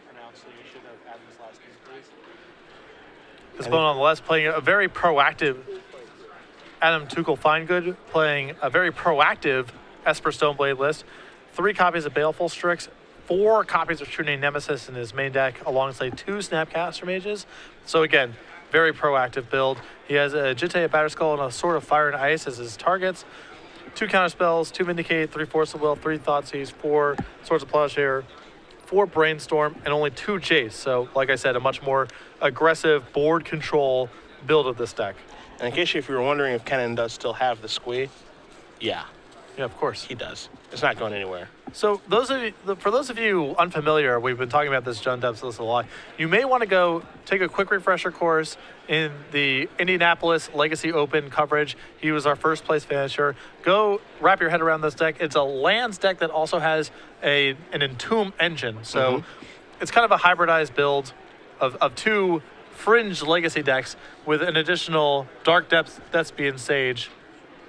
pronounce the issue of Adam's last name, please. This opponent on the left playing a very proactive Adam Tukel-Finegood, playing a very proactive Esper Stoneblade list. 3 copies of Baleful Strix, 4 copies of True Name Nemesis in his main deck, alongside 2 Snapcaster Mages. So again, very proactive build. He has a Jitte, a Batterskull, and a Sword of Fire and Ice as his targets. 2 counterspells, 2 Vindicate, 3 Force of Will, 3 Thoughtseize, 4 Swords of Plowshare, 4 Brainstorm, and only 2 Jace. So, like I said, a much more aggressive board control build of this deck. And in case if you were wondering if Kennen does still have the squee, yeah. Yeah, of course. He does. It's not going anywhere. So for those of you unfamiliar, we've been talking about this John Depps list a lot. You may want to go take a quick refresher course in the Indianapolis Legacy Open coverage. He was our first place finisher. Go wrap your head around this deck. It's a lands deck that also has an Entomb engine. So it's kind of a hybridized build of 2 fringe legacy decks with an additional Dark Depths, Thespian Sage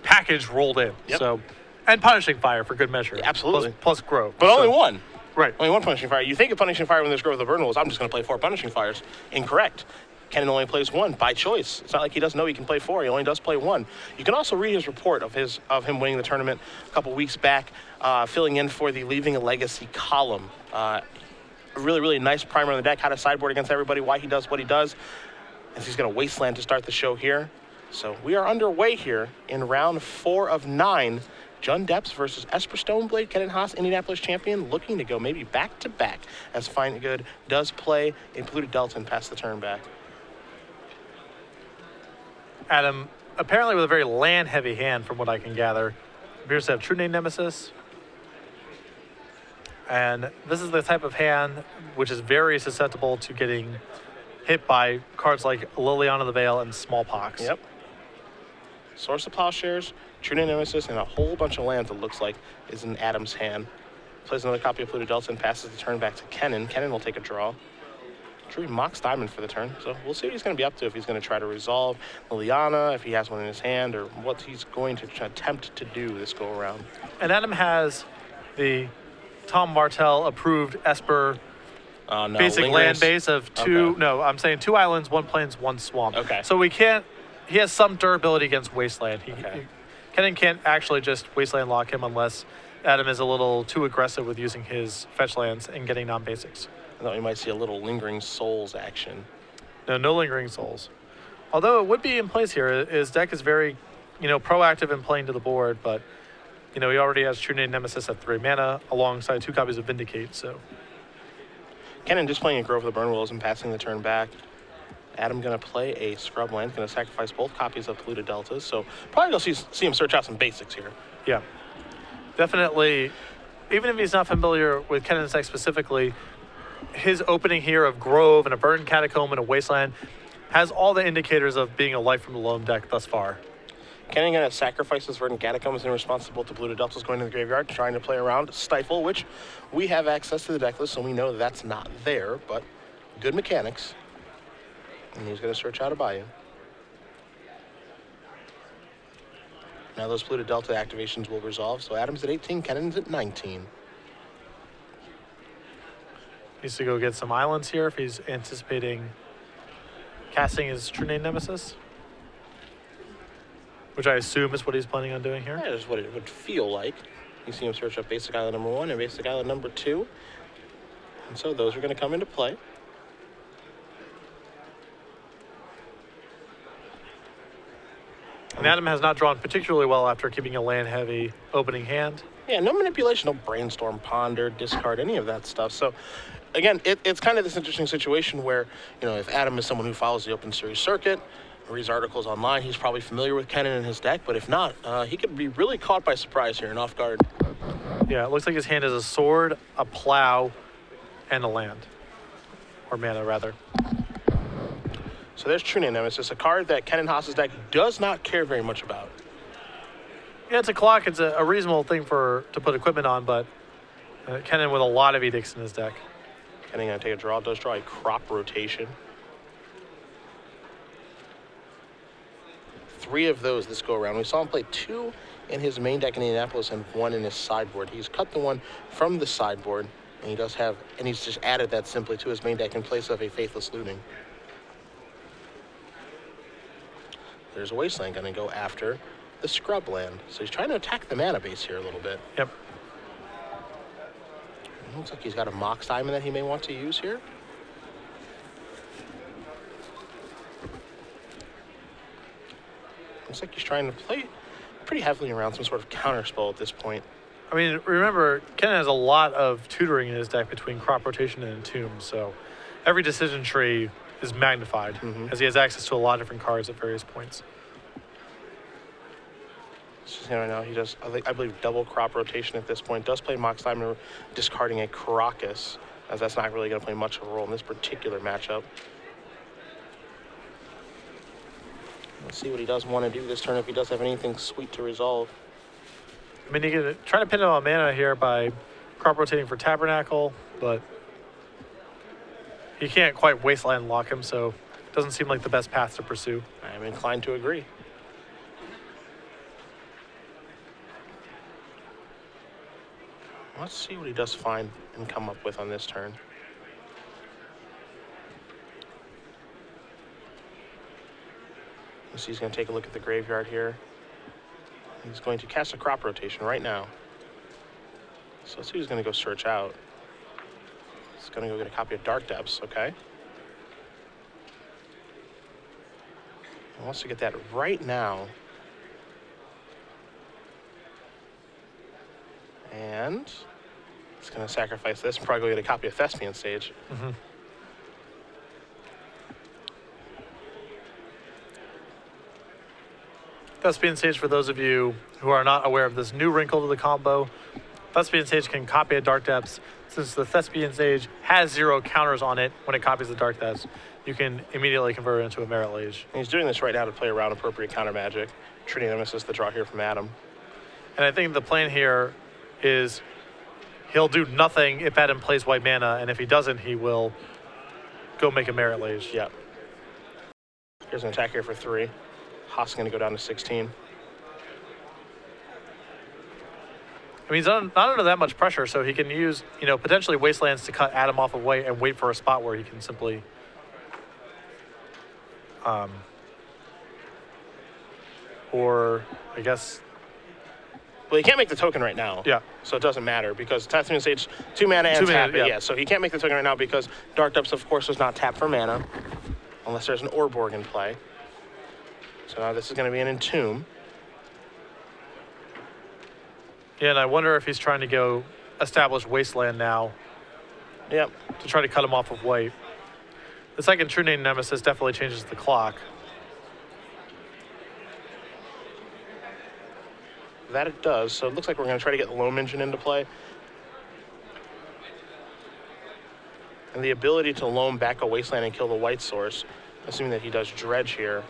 package rolled in. Yep. So, and Punishing Fire for good measure. Yeah, absolutely. Plus Grove. But only one. Right. Only 1 Punishing Fire. You think of Punishing Fire when there's Grove of the Burden Wolves, I'm just going to play 4 Punishing Fires. Incorrect. Kennen only plays 1 by choice. It's not like he doesn't know he can play 4. He only does play 1. You can also read his report of him winning the tournament a couple weeks back, filling in for the Leaving a Legacy column. A really, really nice primer on the deck, how to sideboard against everybody, why he does what he does. As he's going to Wasteland to start the show here. So we are underway here in round 4 of 9. John Depps versus Esper Stoneblade, Kennen Haas, Indianapolis champion, looking to go maybe back-to-back as Finegood does play a Polluted Delta and pass the turn back. Adam, apparently with a very land-heavy hand from what I can gather, appears to have True Name Nemesis. And this is the type of hand which is very susceptible to getting hit by cards like Liliana the Veil and Smallpox. Yep. Source of Plowshares, True Name Nemesis, and a whole bunch of lands, it looks like, is in Adam's hand. Plays another copy of Polluted Delta and passes the turn back to Kennen. Kennen will take a draw. Drew Mox Diamond for the turn, so we'll see what he's going to be up to, if he's going to try to resolve Liliana, if he has one in his hand, or what he's going to attempt to do this go-around. And Adam has the Tom Martell approved Esper basic land base of 2, no, I'm saying 2 islands, 1 plains, 1 swamp. Okay. So he has some durability against Wasteland. Kennen can't actually just Wasteland lock him unless Adam is a little too aggressive with using his fetch lands and getting non-basics. I thought we might see a little Lingering Souls action. No Lingering Souls. Although it would be in place here. His deck is very, proactive in playing to the board, but, he already has True Name Nemesis at 3 mana alongside 2 copies of Vindicate, so. Kennen just playing a Grove of the Burn Willows and passing the turn back. Adam going to play a Scrub land, going to sacrifice both copies of Polluted Deltas, so probably going to see him search out some basics here. Yeah. Definitely, even if he's not familiar with Kennen's deck specifically, his opening here of Grove and a Burned Catacomb and a Wasteland has all the indicators of being a Life from the Loam deck thus far. Kennen going to sacrifice his Verdant Catacombs and responsible to Polluted Deltas going to the graveyard, trying to play around Stifle, which we have access to the deck list, so we know that's not there, but good mechanics. And he's going to search out a Bayou. Now those Polluted Delta activations will resolve, so Adam's at 18, Kennen's at 19. Needs to go get some islands here if he's anticipating casting his True Name Nemesis, which I assume is what he's planning on doing here. That is what it would feel like. You see him search up Basic Island number 1 and Basic Island number 2. And so those are going to come into play. And Adam has not drawn particularly well after keeping a land-heavy opening hand. Yeah, no manipulation, no Brainstorm, Ponder, discard, any of that stuff. So, again, it's kind of this interesting situation where, if Adam is someone who follows the Open Series circuit, reads articles online, he's probably familiar with Kennen and his deck, but if not, he could be really caught by surprise here and off guard. Yeah, it looks like his hand is a sword, a plow, and a land. Or mana, rather. So there's True Name Nemesis, a card that Kennen Haas's deck does not care very much about. Yeah, it's a clock. It's a reasonable thing to put equipment on, but Kennen with a lot of edicts in his deck. Kennen going to take a draw, does draw a Crop Rotation. 3 of those this go around. We saw him play 2 in his main deck in Indianapolis and 1 in his sideboard. He's cut the 1 from the sideboard And he does have, and he's just added that simply to his main deck in place of a Faithless Looting. There's a Wasteland going to go after the Scrub Land. So he's trying to attack the mana base here a little bit. Yep. It looks like he's got a Mox Diamond that he may want to use here. Looks like he's trying to play pretty heavily around some sort of counter spell at this point. I mean, remember, Kennen has a lot of tutoring in his deck between Crop Rotation and Entomb, so every decision tree is magnified as he has access to a lot of different cards at various points. Right now, he does, I believe, double Crop Rotation at this point. Does play Mox Diamond, discarding a Caracas, as that's not really going to play much of a role in this particular matchup. Let's see what he does want to do this turn, if he does have anything sweet to resolve. I mean, you can try to pin him on mana here by Crop Rotating for Tabernacle, but he can't quite Wasteland lock him, so it doesn't seem like the best path to pursue. I'm inclined to agree. Let's see what he does find and come up with on this turn. So he's going to take a look at the graveyard here. He's going to cast a Crop Rotation right now. So let's see who's going to go search out. He's going to go get a copy of Dark Depths, okay? He wants to get that right now. And he's going to sacrifice this and probably go get a copy of Thespian Sage. Thespian Sage, for those of you who are not aware of this new wrinkle to the combo, Thespian Sage can copy a Dark Depths. Since the Thespian Sage has 0 counters on it when it copies the Dark Depths, you can immediately convert it into a Merit Lage. And he's doing this right now to play around appropriate counter magic. Trinity Nemesis, the draw here from Adam. And I think the plan here is he'll do nothing if Adam plays white mana, and if he doesn't, he will go make a Merit Lage. Yep. Here's an attack here for 3. Haas is going to go down to 16. I mean, he's not under that much pressure, so he can use, potentially Wastelands to cut Adam off of white and wait for a spot where he can simply or I guess. Well, he can't make the token right now. Yeah. So it doesn't matter because Thespian Sage 2 mana and tap it. Yeah. So he can't make the token right now because Dark Depths, of course, does not tap for mana unless there's an Orborg in play. So now this is going to be an Entomb. Yeah, and I wonder if he's trying to go establish Wasteland now. Yep. To try to cut him off of white. The second True Name Nemesis definitely changes the clock. That it does. So it looks like we're going to try to get the Loam Engine into play. And the ability to Loam back a Wasteland and kill the white source, assuming that he does Dredge here.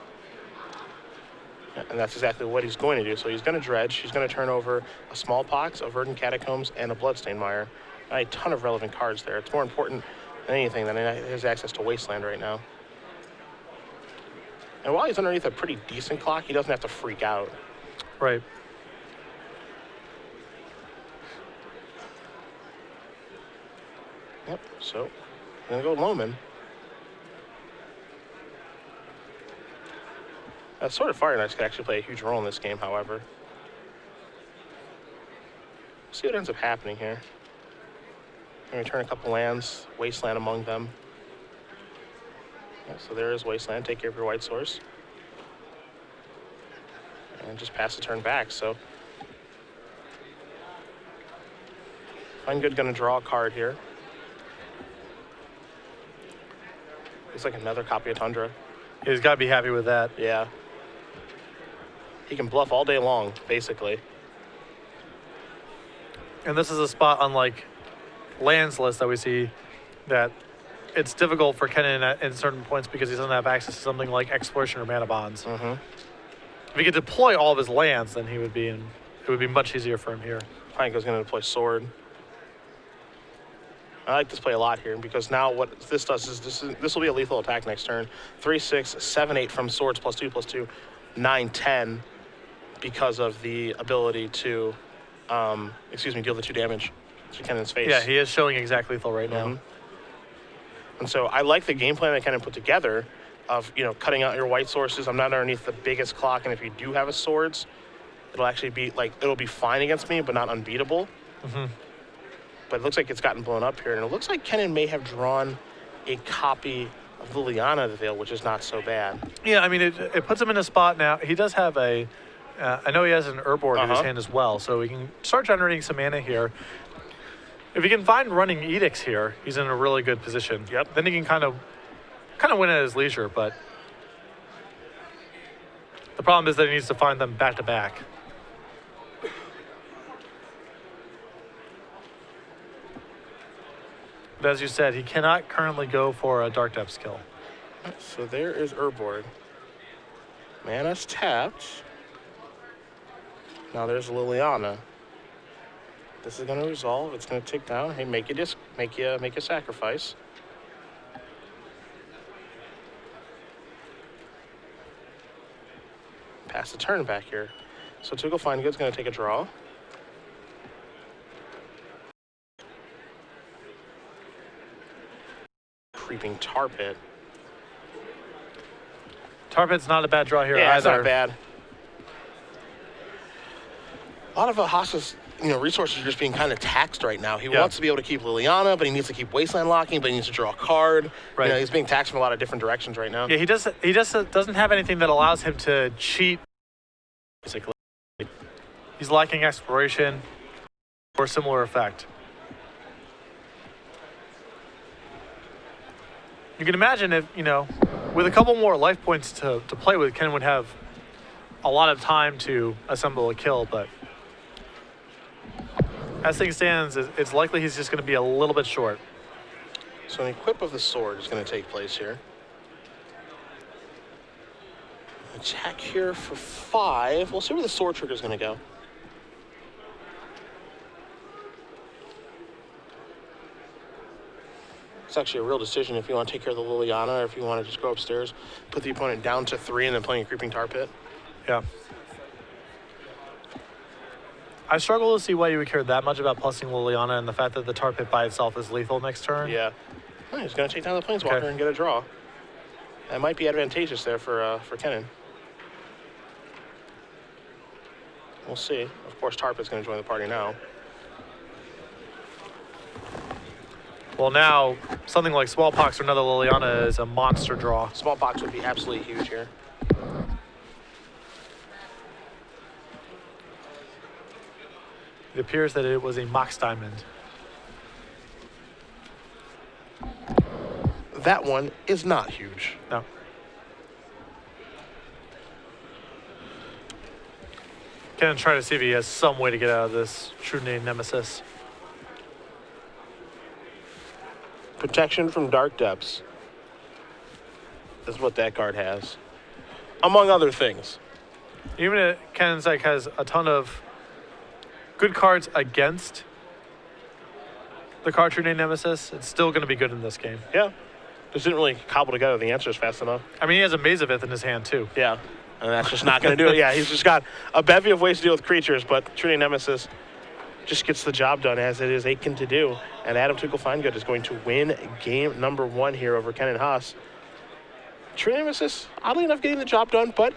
And that's exactly what he's going to do. So he's going to Dredge. He's going to turn over a Smallpox, a Verdant Catacombs, and a Bloodstained Mire. A ton of relevant cards there. It's more important than anything than his access to Wasteland right now. And while he's underneath a pretty decent clock, he doesn't have to freak out. Right. Yep, so I'm going to go Loman. Sword of Fire Knights could actually play a huge role in this game, however. See what ends up happening here. I'm going to return a couple lands, Wasteland among them. Yeah, so there is Wasteland. Take care of your white source. And just pass the turn back, so. Finegood going to draw a card here. Looks like another copy of Tundra. He's got to be happy with that. Yeah. He can bluff all day long, basically. And this is a spot, unlike lands list that we see, that it's difficult for Kennen at certain points because he doesn't have access to something like Exploration or Mana Bonds. If he could deploy all of his lands, then it would be much easier for him here. Finegood's going to deploy Sword. I like this play a lot here because now what this does is this will be a lethal attack next turn. 3, 6, 7, 8 from Swords +2/+2, 9, 10 because of the ability to, deal the 2 damage. to Kennen's face. Yeah, he is showing exact lethal right now. And so I like the game plan that Kennen put together of, cutting out your white sources. I'm not underneath the biggest clock, and if you do have a swords, it'll actually be it'll be fine against me, but not unbeatable. But it looks like it's gotten blown up here, and it looks like Kennen may have drawn a copy of Liliana the Veil, which is not so bad. Yeah, I mean, it puts him in a spot now. He does have I know he has an Urboard in his hand as well, so he can start generating some mana here. If he can find running edicts here, he's in a really good position. Yep. Then he can kind of win at his leisure, but the problem is that he needs to find them back to back. But as you said, he cannot currently go for a Dark Depths kill. So there is Urboard. Mana's tapped. Now there's Liliana. This is going to resolve. It's going to tick down. Hey, make a sacrifice. Pass the turn back here. So Tukel-Finegood's going to take a draw. Creeping Tar Pit. Tar Pit's not a bad draw here Yeah, either. it's not bad. A lot of Haas's resources are just being kind of taxed right now. He wants to be able to keep Liliana, but he needs to keep Wasteland locking, but he needs to draw a card. Right. He's being taxed from a lot of different directions right now. Yeah, he doesn't have anything that allows him to cheat, basically. He's lacking exploration or similar effect. You can imagine if, with a couple more life points to play with, Ken would have a lot of time to assemble a kill, but as things stand, it's likely he's just going to be a little bit short. So an equip of the sword is going to take place here. Attack here for 5. We'll see where the sword trigger is going to go. It's actually a real decision if you want to take care of the Liliana or if you want to just go upstairs, put the opponent down to 3, and then playing a Creeping Tar Pit. Yeah. I struggle to see why you would care that much about plussing Liliana and the fact that the Tar Pit by itself is lethal next turn. Yeah. Oh, he's going to take down the Planeswalker and get a draw. That might be advantageous there for Kennen. We'll see. Of course, Tar Pit's going to join the party now. Well, now, something like Smallpox or another Liliana is a monster draw. Smallpox would be absolutely huge here. It appears that it was a Mox Diamond. That one is not huge. No. Can try to see if he has some way to get out of this True Name Nemesis. Protection from Dark Depths is what that card has, among other things. Even if Kennen's deck has a ton of good cards against the card True Name Nemesis, it's still going to be good in this game. Yeah. Just didn't really cobble together the answers fast enough. I mean, he has a Mazavith in his hand, too. Yeah. And that's just not going to do it. Yeah, he's just got a bevy of ways to deal with creatures, but True Name Nemesis just gets the job done as it is Akin to do. And Adam Tukel-Finegood is going to win game number 1 here over Kennen Haas. True Name Nemesis, oddly enough, getting the job done, but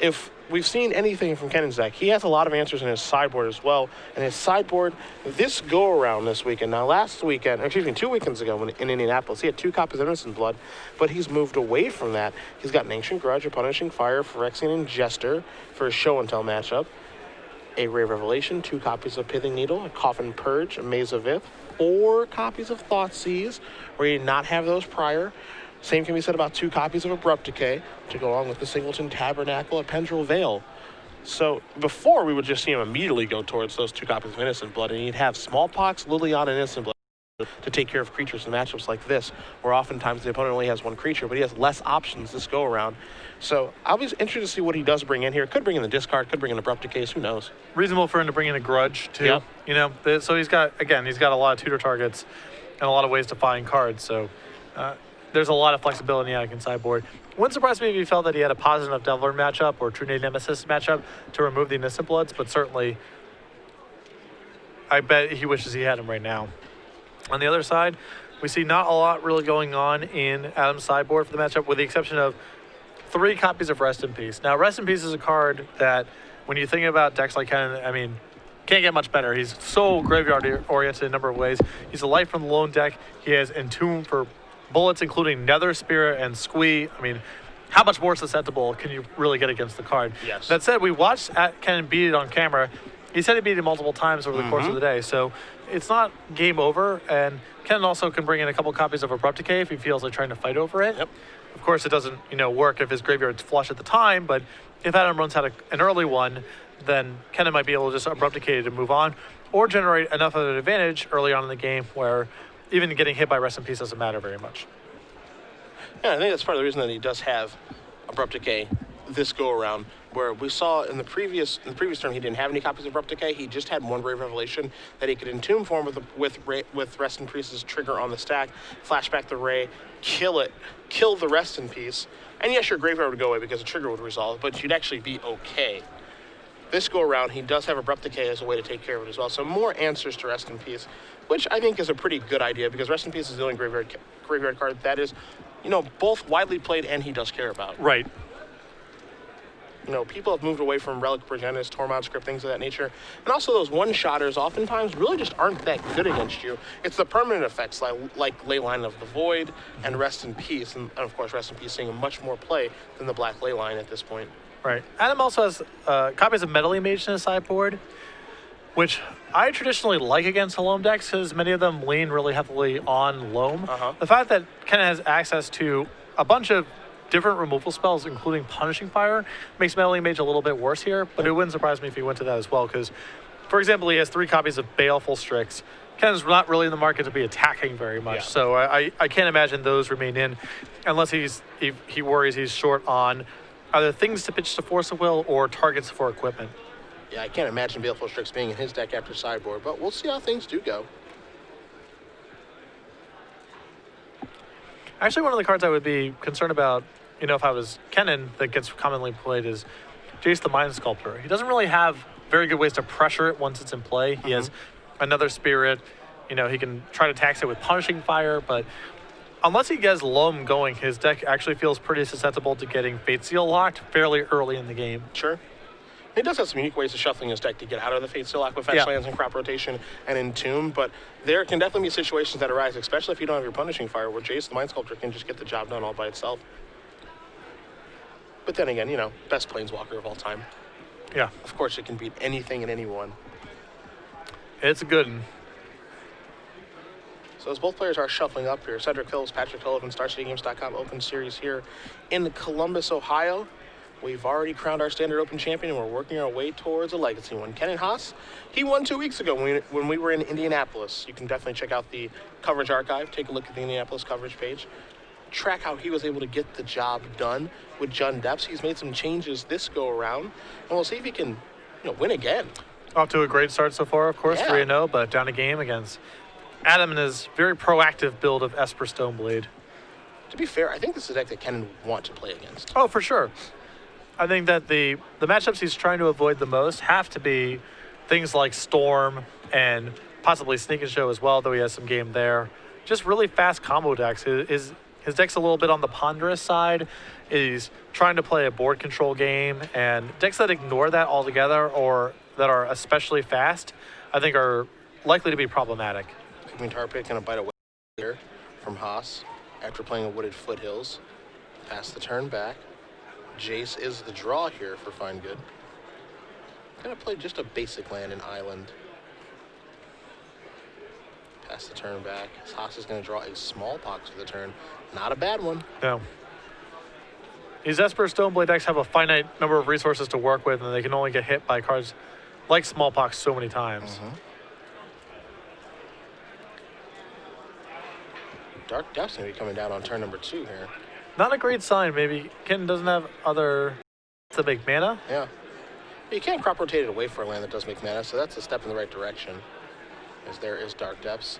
if we've seen anything from Kennen's deck, he has a lot of answers in his sideboard as well. And his sideboard, this go-around this weekend, now last weekend, 2 weekends ago in Indianapolis, he had 2 copies of Innocent Blood, but he's moved away from that. He's got an Ancient Grudge, a Punishing Fire, Phyrexian, and Jester for his Show and Tell matchup. A Ray of Revelation, 2 copies of Pithing Needle, a Coffin Purge, a Maze of Ith, 4 copies of Thoughtseize, where he did not have those prior. Same can be said about 2 copies of Abrupt Decay to go along with the Singleton Tabernacle, a Pendril Veil. So before, we would just see him immediately go towards those 2 copies of Innocent Blood, and he'd have Smallpox, Liliana, and Innocent Blood to take care of creatures in matchups like this, where oftentimes the opponent only has 1 creature, but he has less options this go around. So I'll be interested to see what he does bring in here. Could bring in the discard, could bring in Abrupt Decay, who knows? Reasonable for him to bring in a Grudge, too. Yep. So he's got a lot of tutor targets and a lot of ways to find cards. So there's a lot of flexibility in Anakin sideboard. Wouldn't surprise me if you felt that he had a positive enough Devler matchup or True Name Nemesis matchup to remove the Innocent Bloods, but certainly I bet he wishes he had him right now. On the other side, we see not a lot really going on in Adam's sideboard for the matchup, with the exception of 3 copies of Rest in Peace. Now, Rest in Peace is a card that, when you think about decks like Kennen, I mean, can't get much better. He's so graveyard-oriented in a number of ways. He's a light from the lone deck. He has Entomb for bullets, including Nether Spirit and Squee. I mean, how much more susceptible can you really get against the card? Yes. That said, we watched Kennen beat it on camera. He said he beat it multiple times over the course of the day, so it's not game over. And Kennen also can bring in a couple copies of Abrupt Decay if he feels like trying to fight over it. Yep. Of course, it doesn't work if his graveyard's flush at the time, but if Adam runs out an early one, then Kennen might be able to just Abrupt Decay to move on, or generate enough of an advantage early on in the game where even getting hit by Rest in Peace doesn't matter very much. Yeah, I think that's part of the reason that he does have Abrupt Decay this go around, where we saw in the previous turn he didn't have any copies of Abrupt Decay. He just had one Brave Revelation that he could Entomb form with Rest in Peace's trigger on the stack, flashback the Ray, kill the Rest in Peace, and yes, your graveyard would go away because the trigger would resolve, but you'd actually be okay. This go around, he does have Abrupt Decay as a way to take care of it as well. So more answers to Rest in Peace, which I think is a pretty good idea, because Rest in Peace is the only graveyard card that is, both widely played and he does care about. Right. People have moved away from Relic Progenitus, Tormod Script, things of that nature. And also those one-shotters oftentimes really just aren't that good against you. It's the permanent effects like Leyline of the Void and Rest in Peace. And of course, Rest in Peace seeing much more play than the Black Leyline at this point. Right. Adam also has copies of Meddling Mage in his sideboard, which I traditionally like against Loam decks because many of them lean really heavily on Loam. The fact that Kennen has access to a bunch of different removal spells, including Punishing Fire, makes Meddling Mage a little bit worse here, but it wouldn't surprise me if he went to that as well, because, for example, he has 3 copies of Baleful Strix. Kennen's not really in the market to be attacking very much, so I can't imagine those remain in, unless he worries he's short on either things to pitch to Force of Will or targets for equipment. Yeah, I can't imagine Baleful Strix being in his deck after sideboard, but we'll see how things do go. Actually, one of the cards I would be concerned about, if I was Kennen, that gets commonly played is Jace the Mind Sculptor. He doesn't really have very good ways to pressure it once it's in play. He has another Spirit. He can try to tax it with Punishing Fire, but unless he gets Loam going, his deck actually feels pretty susceptible to getting Fate Seal locked fairly early in the game. Sure. He does have some unique ways of shuffling his deck to get out of the Fate Seal lock with fetch lands and crop rotation and Entomb, but there can definitely be situations that arise, especially if you don't have your Punishing Fire, where Jace the Mind Sculptor can just get the job done all by itself. But then again, best Planeswalker of all time. Yeah. Of course, it can beat anything and anyone. It's a good one. So as both players are shuffling up here, Cedric Hills, Patrick Sullivan, StarCityGames.com Open Series here in Columbus, Ohio. We've already crowned our Standard Open champion, and we're working our way towards a legacy one. Kennen Haas, he won 2 weeks ago when we were in Indianapolis. You can definitely check out the coverage archive, take a look at the Indianapolis coverage page, track how he was able to get the job done with Jund Depths. He's made some changes this go around, and we'll see if he can, win again. Off to a great start so far, of course, 3-0, but down a game against Adam and his very proactive build of Esper Stoneblade. To be fair, I think this is a deck that Kennen want to play against. Oh, for sure. I think that the matchups he's trying to avoid the most have to be things like Storm and possibly Sneak and Show as well, though he has some game there. Just really fast combo decks. His deck's a little bit on the ponderous side. He's trying to play a board control game, and decks that ignore that altogether or that are especially fast, I think are likely to be problematic. Pigment Tar Pit going to bite away here from Haas after playing a Wooded Foothills. Pass the turn back. Jace is the draw here for Finegood. Going to play just a basic land in Island. Pass the turn back. Haas is going to draw a Smallpox for the turn. Not a bad one. No. These Esper Stoneblade decks have a finite number of resources to work with, and they can only get hit by cards like Smallpox so many times. Dark Depths going to be coming down on turn number 2 here. Not a great sign. Maybe Kennen doesn't have other to make mana. Yeah. You can't crop rotate it away for a land that does make mana, so that's a step in the right direction. As there is Dark Depths.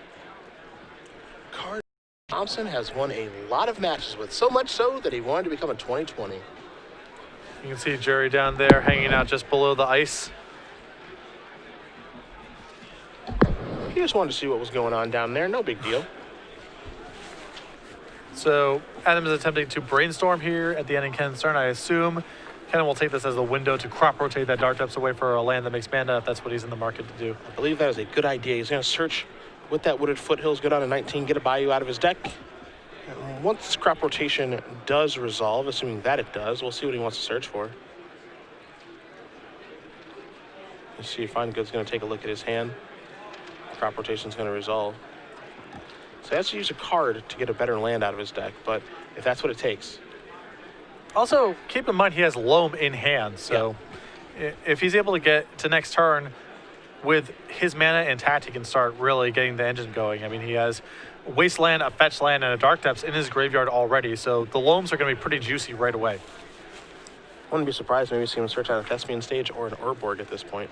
Card Thompson has won a lot of matches with, so much so that he wanted to become a 2020. You can see Jerry down there hanging out just below the ice. He just wanted to see what was going on down there. No big deal. So Adam is attempting to brainstorm here at the end in Kennen's turn. I assume Kennen will take this as a window to crop rotate that Dark Depths away for a land that makes mana if that's what he's in the market to do. I believe that is a good idea. He's going to search with that Wooded Foothills, go down to 19, get a Bayou out of his deck. And once crop rotation does resolve, assuming that it does, we'll see what he wants to search for. Let's see if Finegood's going to take a look at his hand. Crop rotation's going to resolve. So he has to use a card to get a better land out of his deck, but if that's what it takes. Also, keep in mind he has Loam in hand, so if he's able to get to next turn with his mana intact, he can start really getting the engine going. I mean, he has Wasteland, a Fetch Land, and a Dark Depths in his graveyard already, so the Loams are going to be pretty juicy right away. Wouldn't be surprised maybe see him search out a Thespian Stage or an Urborg at this point.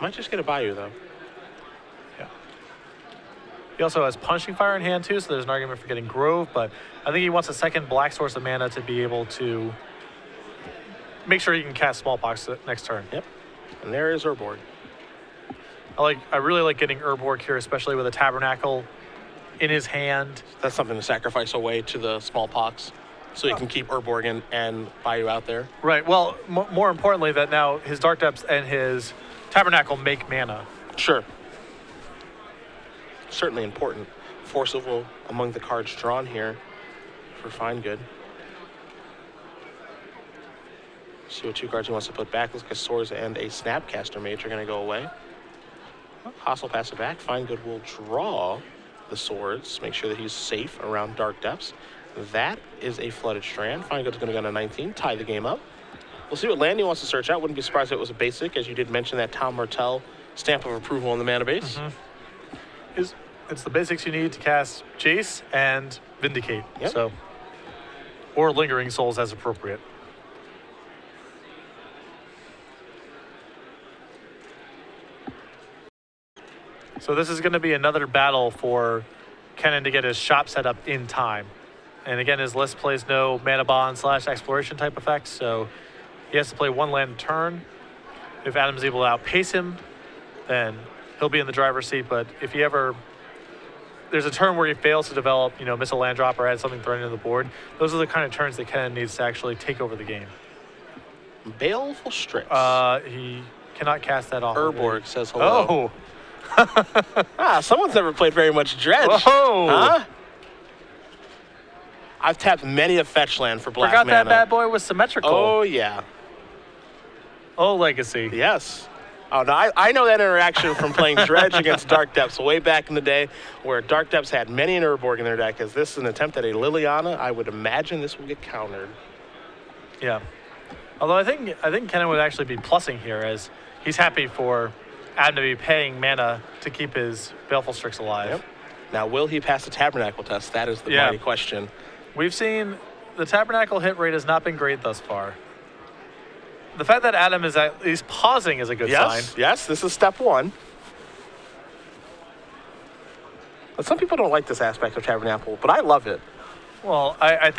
Might just get a Bayou, though. Yeah. He also has Punishing Fire in hand, too, so there's an argument for getting Grove, but I think he wants a second black source of mana to be able to make sure he can cast Smallpox next turn. Yep. And there is Urborg. I really like getting Urborg here, especially with a Tabernacle in his hand. That's something to sacrifice away to the Smallpox, so he can keep Urborg and Bayou out there. Right. Well, more importantly, that now his Dark Depths and his Tabernacle make mana. Sure. Certainly important. Forcible among the cards drawn here for Finegood. See what two cards he wants to put back. Looks like a Swords and a Snapcaster Mage are going to go away. Haas will pass it back. Finegood will draw the Swords, make sure that he's safe around Dark Depths. That is a Flooded Strand. Finegood's going to go to 19, tie the game up. We'll see what land he wants to search out. Wouldn't be surprised if it was a basic, as you did mention that Tom Martell stamp of approval on the mana base. Mm-hmm. It's the basics you need to cast Jace and Vindicate. Yep. So, or Lingering Souls as appropriate. So this is going to be another battle for Kennen to get his shop set up in time. And again, his list plays no mana bond / exploration type effects, so he has to play one land a turn. If Adam's able to outpace him, then he'll be in the driver's seat. But if he ever, there's a turn where he fails to develop, miss a land drop or add something threatening to the board, those are the kind of turns that Kennen needs to actually take over the game. Baleful Strix. He cannot cast that off. Urborg says hello. Oh. Someone's never played very much Dredge. Whoa. Huh? I've tapped many a fetch land for black Forgot mana. that bad boy was symmetrical. Oh, yeah. Oh, Legacy. Yes. Oh, no, I know that interaction from playing Dredge against Dark Depths way back in the day, where Dark Depths had many an Urborg in their deck. As this is an attempt at a Liliana, I would imagine this will get countered. Yeah. Although I think Kennen would actually be plussing here, as he's happy for Adam to be paying mana to keep his Baleful Strix alive. Yep. Now, will he pass the Tabernacle test? That is the mighty question. We've seen the Tabernacle hit rate has not been great thus far. The fact that Adam is at least pausing is a good sign. Yes, this is step one. But some people don't like this aspect of Tabernacle, but I love it. Well, I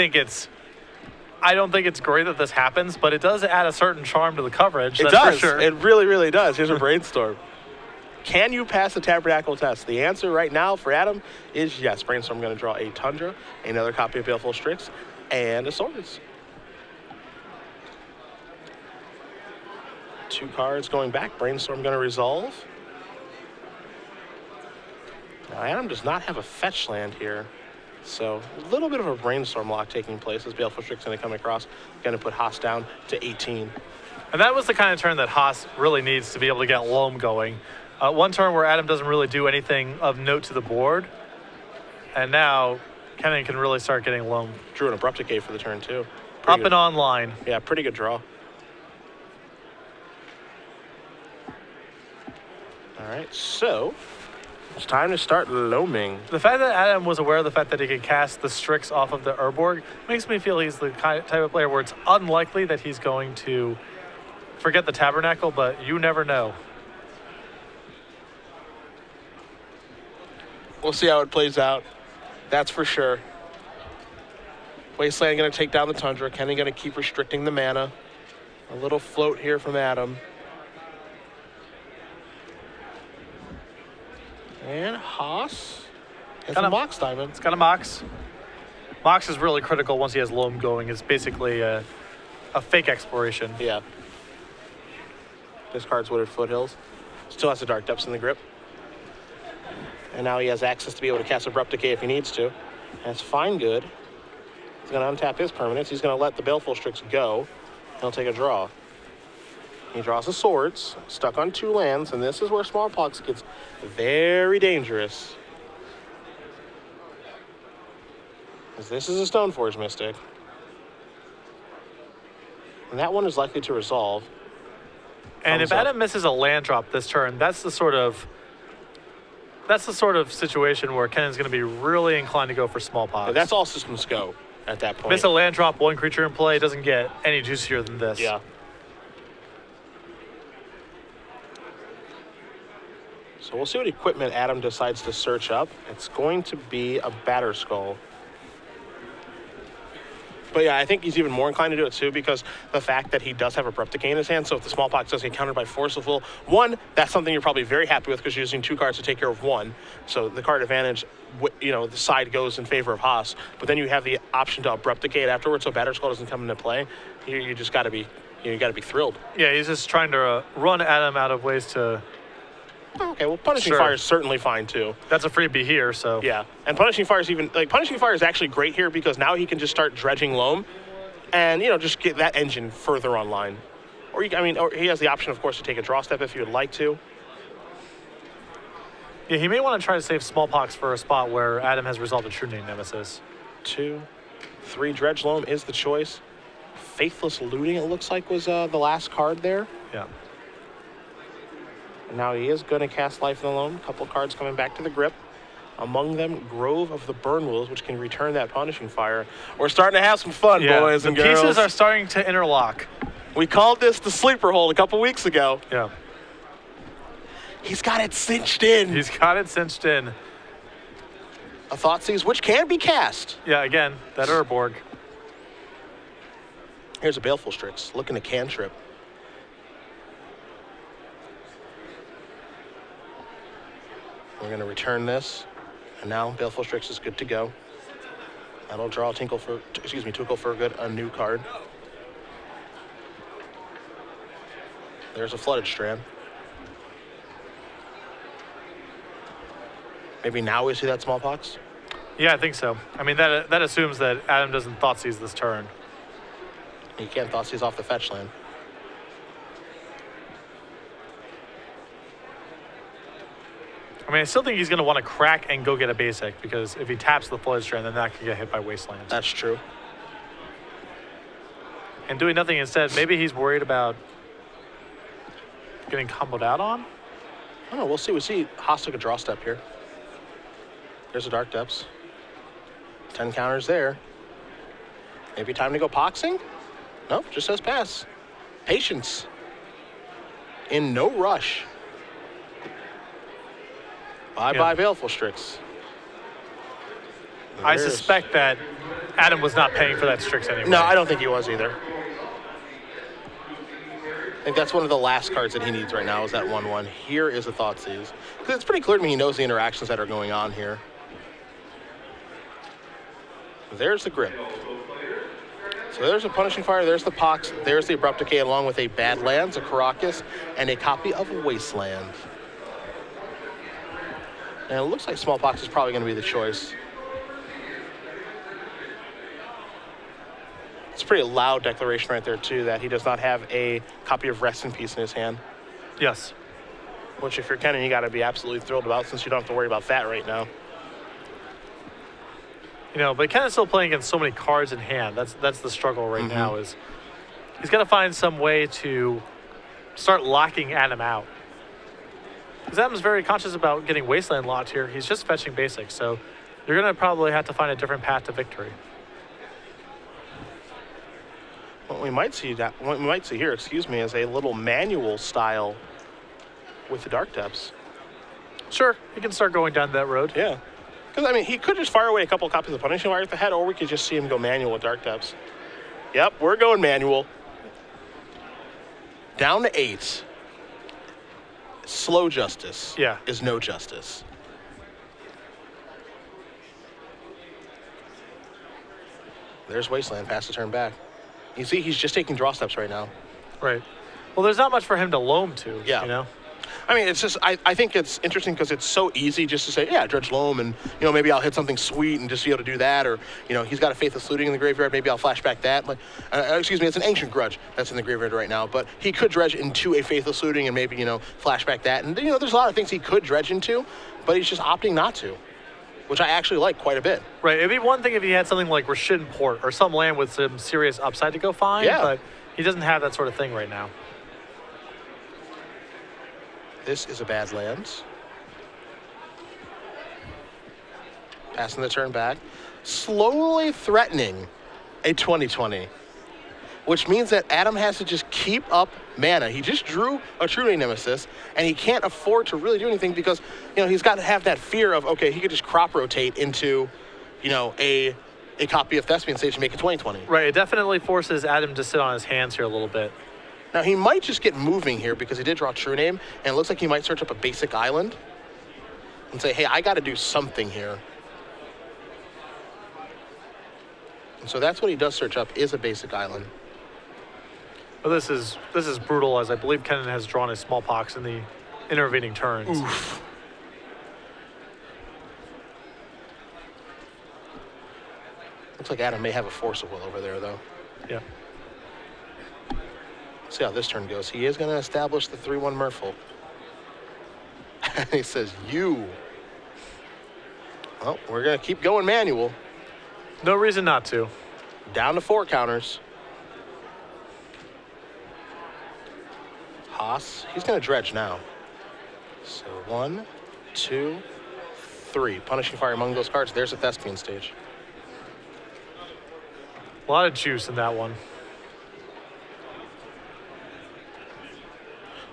don't think it's great that this happens, but it does add a certain charm to the coverage. It that's does. For sure. It really, really does. Here's a brainstorm. Can you pass the Tabernacle test? The answer right now for Adam is yes. Brainstorm going to draw a Tundra, another copy of Baleful Strix, and a Swords. Two cards going back. Brainstorm going to resolve. Now, Adam does not have a fetch land here. So a little bit of a brainstorm lock taking place as Baleful Strix going to come across, going to put Haas down to 18. And that was the kind of turn that Haas really needs to be able to get Loam going. One turn where Adam doesn't really do anything of note to the board. And now Kennen can really start getting Loam. Drew an Abrupt Decay for the turn, too. Up and online. Yeah, pretty good draw. All right, so it's time to start loaming. The fact that Adam was aware of the fact that he could cast the Strix off of the Urborg makes me feel he's the type of player where it's unlikely that he's going to forget the Tabernacle, but you never know. We'll see how it plays out. That's for sure. Wasteland going to take down the Tundra. Kennen going to keep restricting the mana. A little float here from Adam. And Haas has Kind a of- Mox Diamond. It's got a Mox. Mox is really critical once he has Loam going. It's basically a fake exploration. Yeah. Discards Wooded Foothills. Still has the Dark Depths in the grip. And now he has access to be able to cast Abrupt Decay if he needs to. Has Finegood. He's going to untap his permanents. He's going to let the Baleful Strix go. He'll take a draw. He draws the Swords, stuck on 2 lands, and this is where Smallpox gets very dangerous. Because this is a Stoneforge Mystic. And that one is likely to resolve. And if Thumbs up. Adam misses a land drop this turn, that's the sort of situation where Kennen's going to be really inclined to go for Smallpox. That's all systems go at that point. Miss a land drop, 1 creature in play, doesn't get any juicier than this. Yeah. So we'll see what equipment Adam decides to search up. It's going to be a Batter Skull. But yeah, I think he's even more inclined to do it too because the fact that he does have Abrupt Decay in his hand, so if the Smallpox does get countered by Force of Will, 1, that's something you're probably very happy with because you're using 2 cards to take care of 1. So the card advantage, the side goes in favor of Haas. But then you have the option to Abrupt Decay it afterwards, so Batter Skull doesn't come into play. You just got to be, you got to be thrilled. Yeah, he's just trying to run Adam out of ways to. Okay, well, Punishing Sure. Fire is certainly fine too. That's a freebie here, so. Yeah, and Punishing Fire is Punishing Fire is actually great here because now he can just start dredging Loam, and just get that engine further online. Or or he has the option, of course, to take a draw step if he would like to. Yeah, he may want to try to save Smallpox for a spot where Adam has resolved a True Name Nemesis. 2, 3 Dredge Loam is the choice. Faithless Looting, it looks like, was the last card there. Yeah. Now he is going to cast Life in the Loam. A couple cards coming back to the grip. Among them, Grove of the Burnwills, which can return that Punishing Fire. We're starting to have some fun, boys and girls. The pieces are starting to interlock. We called this the sleeper hold a couple weeks ago. Yeah. He's got it cinched in. He's got it cinched in. A Thoughtseize, which can be cast. Yeah, again, that Urborg. Here's a Baleful Strix, looking to cantrip. We're going to return this, and now Baleful Strix is good to go. That'll draw Tukel-Finegood, a new card. There's a Flooded Strand. Maybe now we see that Smallpox? Yeah, I think so. I mean, that assumes that Adam doesn't Thoughtseize this turn. You can't Thoughtseize off the fetch land. I mean, I still think he's going to want to crack and go get a basic because if he taps the Flooded Strand, then that could get hit by Wastelands. That's true. And doing nothing instead, maybe he's worried about getting comboed out on? I don't know, we'll see. We see Haas took a draw step here. There's a Dark Depths. 10 counters there. Maybe time to go Poxing? Nope, just says pass. Patience. In no rush. Bye-bye, Baleful Strix. I suspect that Adam was not paying for that Strix anyway. No, I don't think he was either. I think that's one of the last cards that he needs right now is that 1/1. Here is a Thoughtseize. Because it's pretty clear to me he knows the interactions that are going on here. There's the grip. So there's a Punishing Fire, there's the Pox, there's the Abrupt Decay along with a Badlands, a Caracas, and a copy of Wasteland. And it looks like Smallpox is probably going to be the choice. It's a pretty loud declaration right there, too, that he does not have a copy of Rest in Peace in his hand. Yes. Which, if you're Kennen, you got to be absolutely thrilled about since you don't have to worry about that right now. But Kennen's still playing against so many cards in hand. That's the struggle right now is he's got to find some way to start locking Adam out. Because Adam's very conscious about getting Wasteland locked here. He's just fetching basics, so you're going to probably have to find a different path to victory. What we might see here, is a little manual style with the Dark Depths. Sure, he can start going down that road. Yeah. Because, he could just fire away a couple of copies of Punishing Fire at the head, or we could just see him go manual with Dark Depths. Yep, we're going manual. Down to 8. Slow justice Yeah. is no justice. There's Wasteland, pass the turn back. You see, he's just taking draw steps right now. Right. Well, there's not much for him to loam to, Yeah. you know? I mean, it's just, I think it's interesting because it's so easy just to say, yeah, dredge loam, and, you know, maybe I'll hit something sweet and just be able to do that, or, you know, he's got a Faithless Looting in the graveyard, maybe I'll flashback that. Like, excuse me, it's an Ancient Grudge that's in the graveyard right now, but he could dredge into a Faithless Looting and maybe, you know, flashback that. And, you know, there's a lot of things he could dredge into, but he's just opting not to, which I actually like quite a bit. Right. It'd be one thing if he had something like Rashid Port or some land with some serious upside to go find, Yeah. but he doesn't have that sort of thing right now. This is a bad land. Passing the turn back. Slowly threatening a 2020, which means that Adam has to just keep up mana. He just drew a True Name Nemesis, and he can't afford to really do anything because, you know, he's got to have that fear of, okay, he could just crop rotate into, you know, a copy of Thespian Stage and make a 2020. Right. It definitely forces Adam to sit on his hands here a little bit. Now, he might just get moving here because he did draw True Name, and it looks like he might search up a basic island and say, hey, I got to do something here. And so that's what he does search up, is a basic island. But this is brutal, as I believe Kennen has drawn his smallpox in the intervening turns. Oof. Looks like Adam may have a Force of Will over there, though. Yeah. See how this turn goes. He is going to establish the 3-1 Merfolk. He says, you. Well, we're going to keep going manual. No reason not to. Down to 4 counters. Haas, he's going to dredge now. So 1, 2, 3. Punishing Fire among those cards. There's a Thespian Stage. A lot of juice in that one.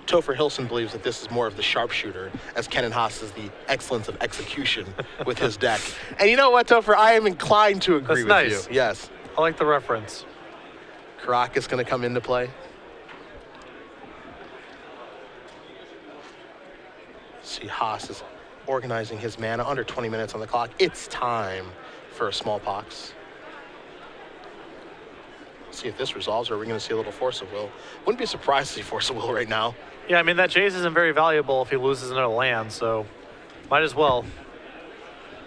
Topher Hilson believes that this is more of the sharpshooter, as Kennen Haas is the excellence of execution with his deck. And you know what, Topher? I am inclined to agree with nice. you. Yes. I like the reference. Karak is going to come into play. See, Haas is organizing his mana under 20 minutes on the clock. It's time for a smallpox. See if this resolves, or are we going to see a little Force of Will? Wouldn't be surprised to see Force of Will right now. Yeah, I mean, that Jace isn't very valuable if he loses another land, so might as well.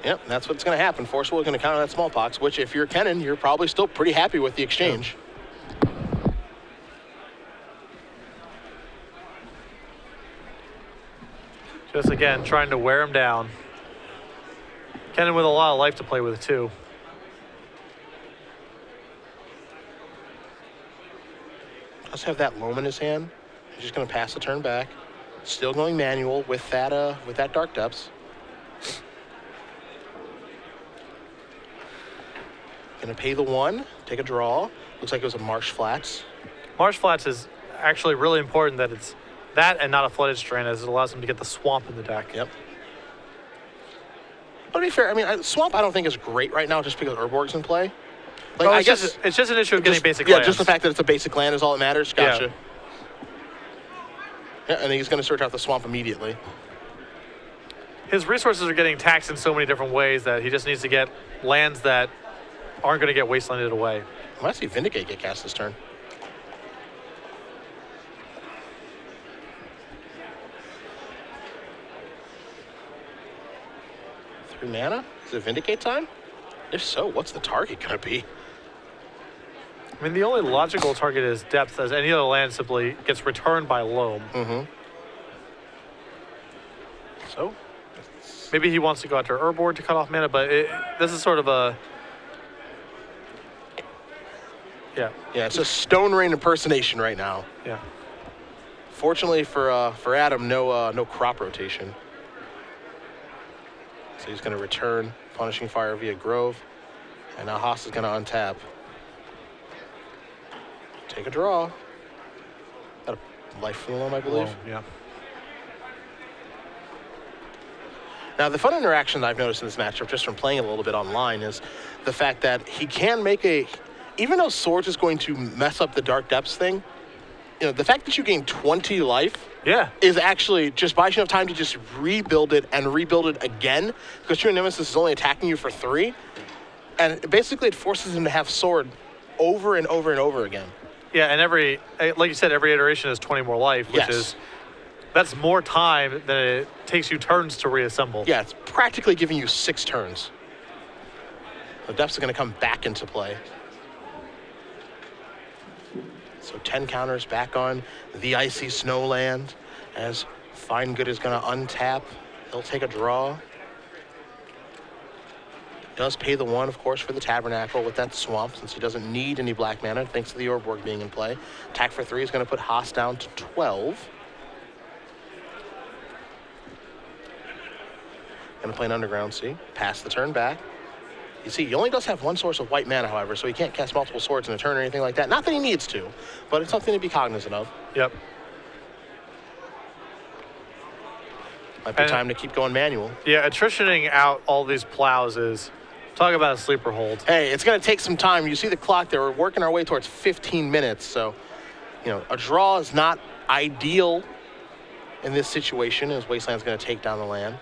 Yep, that's what's going to happen. Force of Will is going to counter that smallpox, which if you're Kennen, you're probably still pretty happy with the exchange. Yeah. Just again, trying to wear him down. Kennen with a lot of life to play with, too. Does have that loam in his hand. He's just going to pass the turn back. Still going manual with that Dark Depths. Going to pay the 1, take a draw. Looks like it was a Marsh Flats. Marsh Flats is actually really important that it's that and not a Flooded Strand, as it allows him to get the swamp in the deck. Yep. But to be fair, I mean, Swamp I don't think is great right now just because Urborg's in play. Like, Oh, I guess it's just an issue of getting basic Yeah, lands. just the fact that it's a basic land is all that matters. Gotcha. Yeah. Yeah, and he's going to search out the Swamp immediately. His resources are getting taxed in so many different ways that he just needs to get lands that aren't going to get wastelanded away. I might see Vindicate get cast this turn. Three mana? Is it Vindicate time? If so, what's the target going to be? I mean, the only logical target is depth, as any other land simply gets returned by loam. Mm-hmm. So? Maybe he wants to go after Urborg to cut off mana, but this is sort of a... Yeah. Yeah, it's a Stone Rain impersonation right now. Yeah. Fortunately for Adam, no crop rotation. So he's going to return Punishing Fire via Grove. And now Haas is going to untap. Take a draw. Got a life from the loam, I believe. Loam, yeah. Now, the fun interaction that I've noticed in this matchup, just from playing a little bit online, is the fact that he can make even though Swords is going to mess up the Dark Depths thing, you know, the fact that you gain 20 life is actually just buys you enough time to just rebuild it and rebuild it again, because True Nemesis is only attacking you for 3. And basically it forces him to have sword over and over and over again. Yeah, and like you said, every iteration has 20 more life, which Yes. that's more time than it takes you turns to reassemble. Yeah, it's practically giving you 6 turns. So Depths is going to come back into play. So 10 counters back on the Icy Snowland as Finegood is going to untap. He'll take a draw. Does pay the 1, of course, for the Tabernacle with that Swamp, since he doesn't need any black mana, thanks to the Orborg being in play. Attack for 3 is going to put Haas down to 12. Going to play an Underground Sea. Pass the turn back. You see, he only does have 1 source of white mana, however, so he can't cast multiple swords in a turn or anything like that. Not that he needs to, but it's something to be cognizant of. Yep. Might be time to keep going manual. Yeah, attritioning out all these plows is, talk about a sleeper hold. Hey, it's going to take some time. You see the clock there. We're working our way towards 15 minutes, so, a draw is not ideal in this situation, as Wasteland's going to take down the land.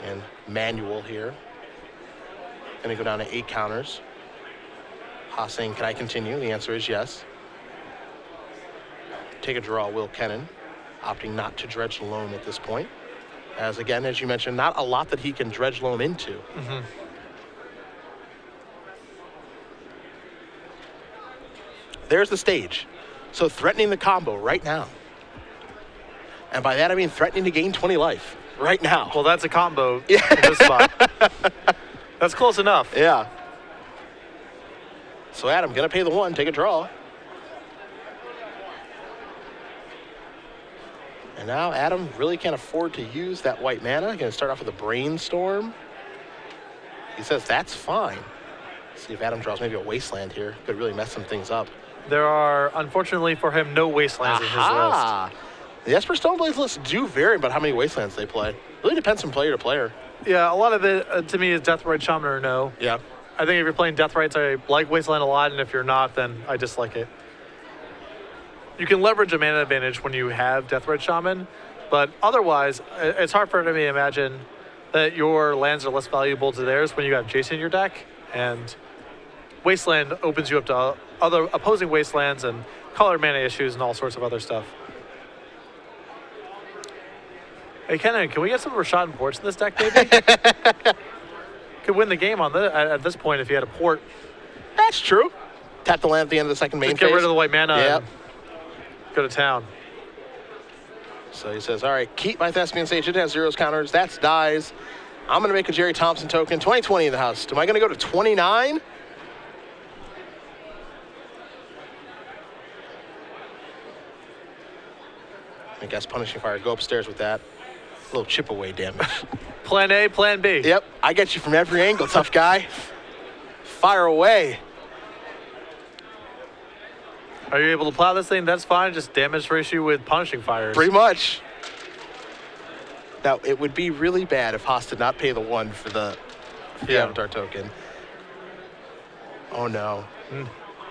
And manual here. Going to go down to 8 counters. Haas saying, can I continue? The answer is yes. Take a draw, Will Kennen, opting not to dredge loam at this point. As again, as you mentioned, not a lot that he can dredge loam into. Mm-hmm. There's the stage. So threatening the combo right now. And by that I mean threatening to gain 20 life right now. Well, that's a combo in this spot. That's close enough. Yeah. So Adam, gonna pay the 1, take a draw. And now Adam really can't afford to use that white mana. Gonna start off with a Brainstorm. He says that's fine. See if Adam draws maybe a Wasteland here. Could really mess some things up. There are, unfortunately for him, no Wastelands in his list. The Esper Stoneblade's lists do vary about how many Wastelands they play. Really depends from player to player. Yeah, a lot of it, to me, is Deathrite Shaman or no. Yeah. I think if you're playing Deathrites, I like Wasteland a lot, and if you're not, then I dislike it. You can leverage a mana advantage when you have Deathrite Shaman, but otherwise, it's hard for me to imagine that your lands are less valuable to theirs when you have Jason in your deck, and Wasteland opens you up to other opposing Wastelands and color mana issues and all sorts of other stuff. Hey, Kennen, can we get some Rashad and Ports in this deck, maybe? Could win the game on at this point if you had a port. That's true. Tap the land at the end of the second main Just get phase. rid of the white mana Yep. and go to town. So he says, all right, keep my Thespian Sage. It has 0s counters. That's dies. I'm going to make a Jerry Thompson token. 2020 in the house. Am I going to go to 29? I guess Punishing Fire. Go upstairs with that. A little chip away damage. Plan A, Plan B. Yep, I get you from every angle, tough guy. Fire away. Are you able to plow this thing? That's fine. Just damage ratio with Punishing Fires. Pretty much. Now, it would be really bad if Haas did not pay the 1 for the Avatar token. Oh, no.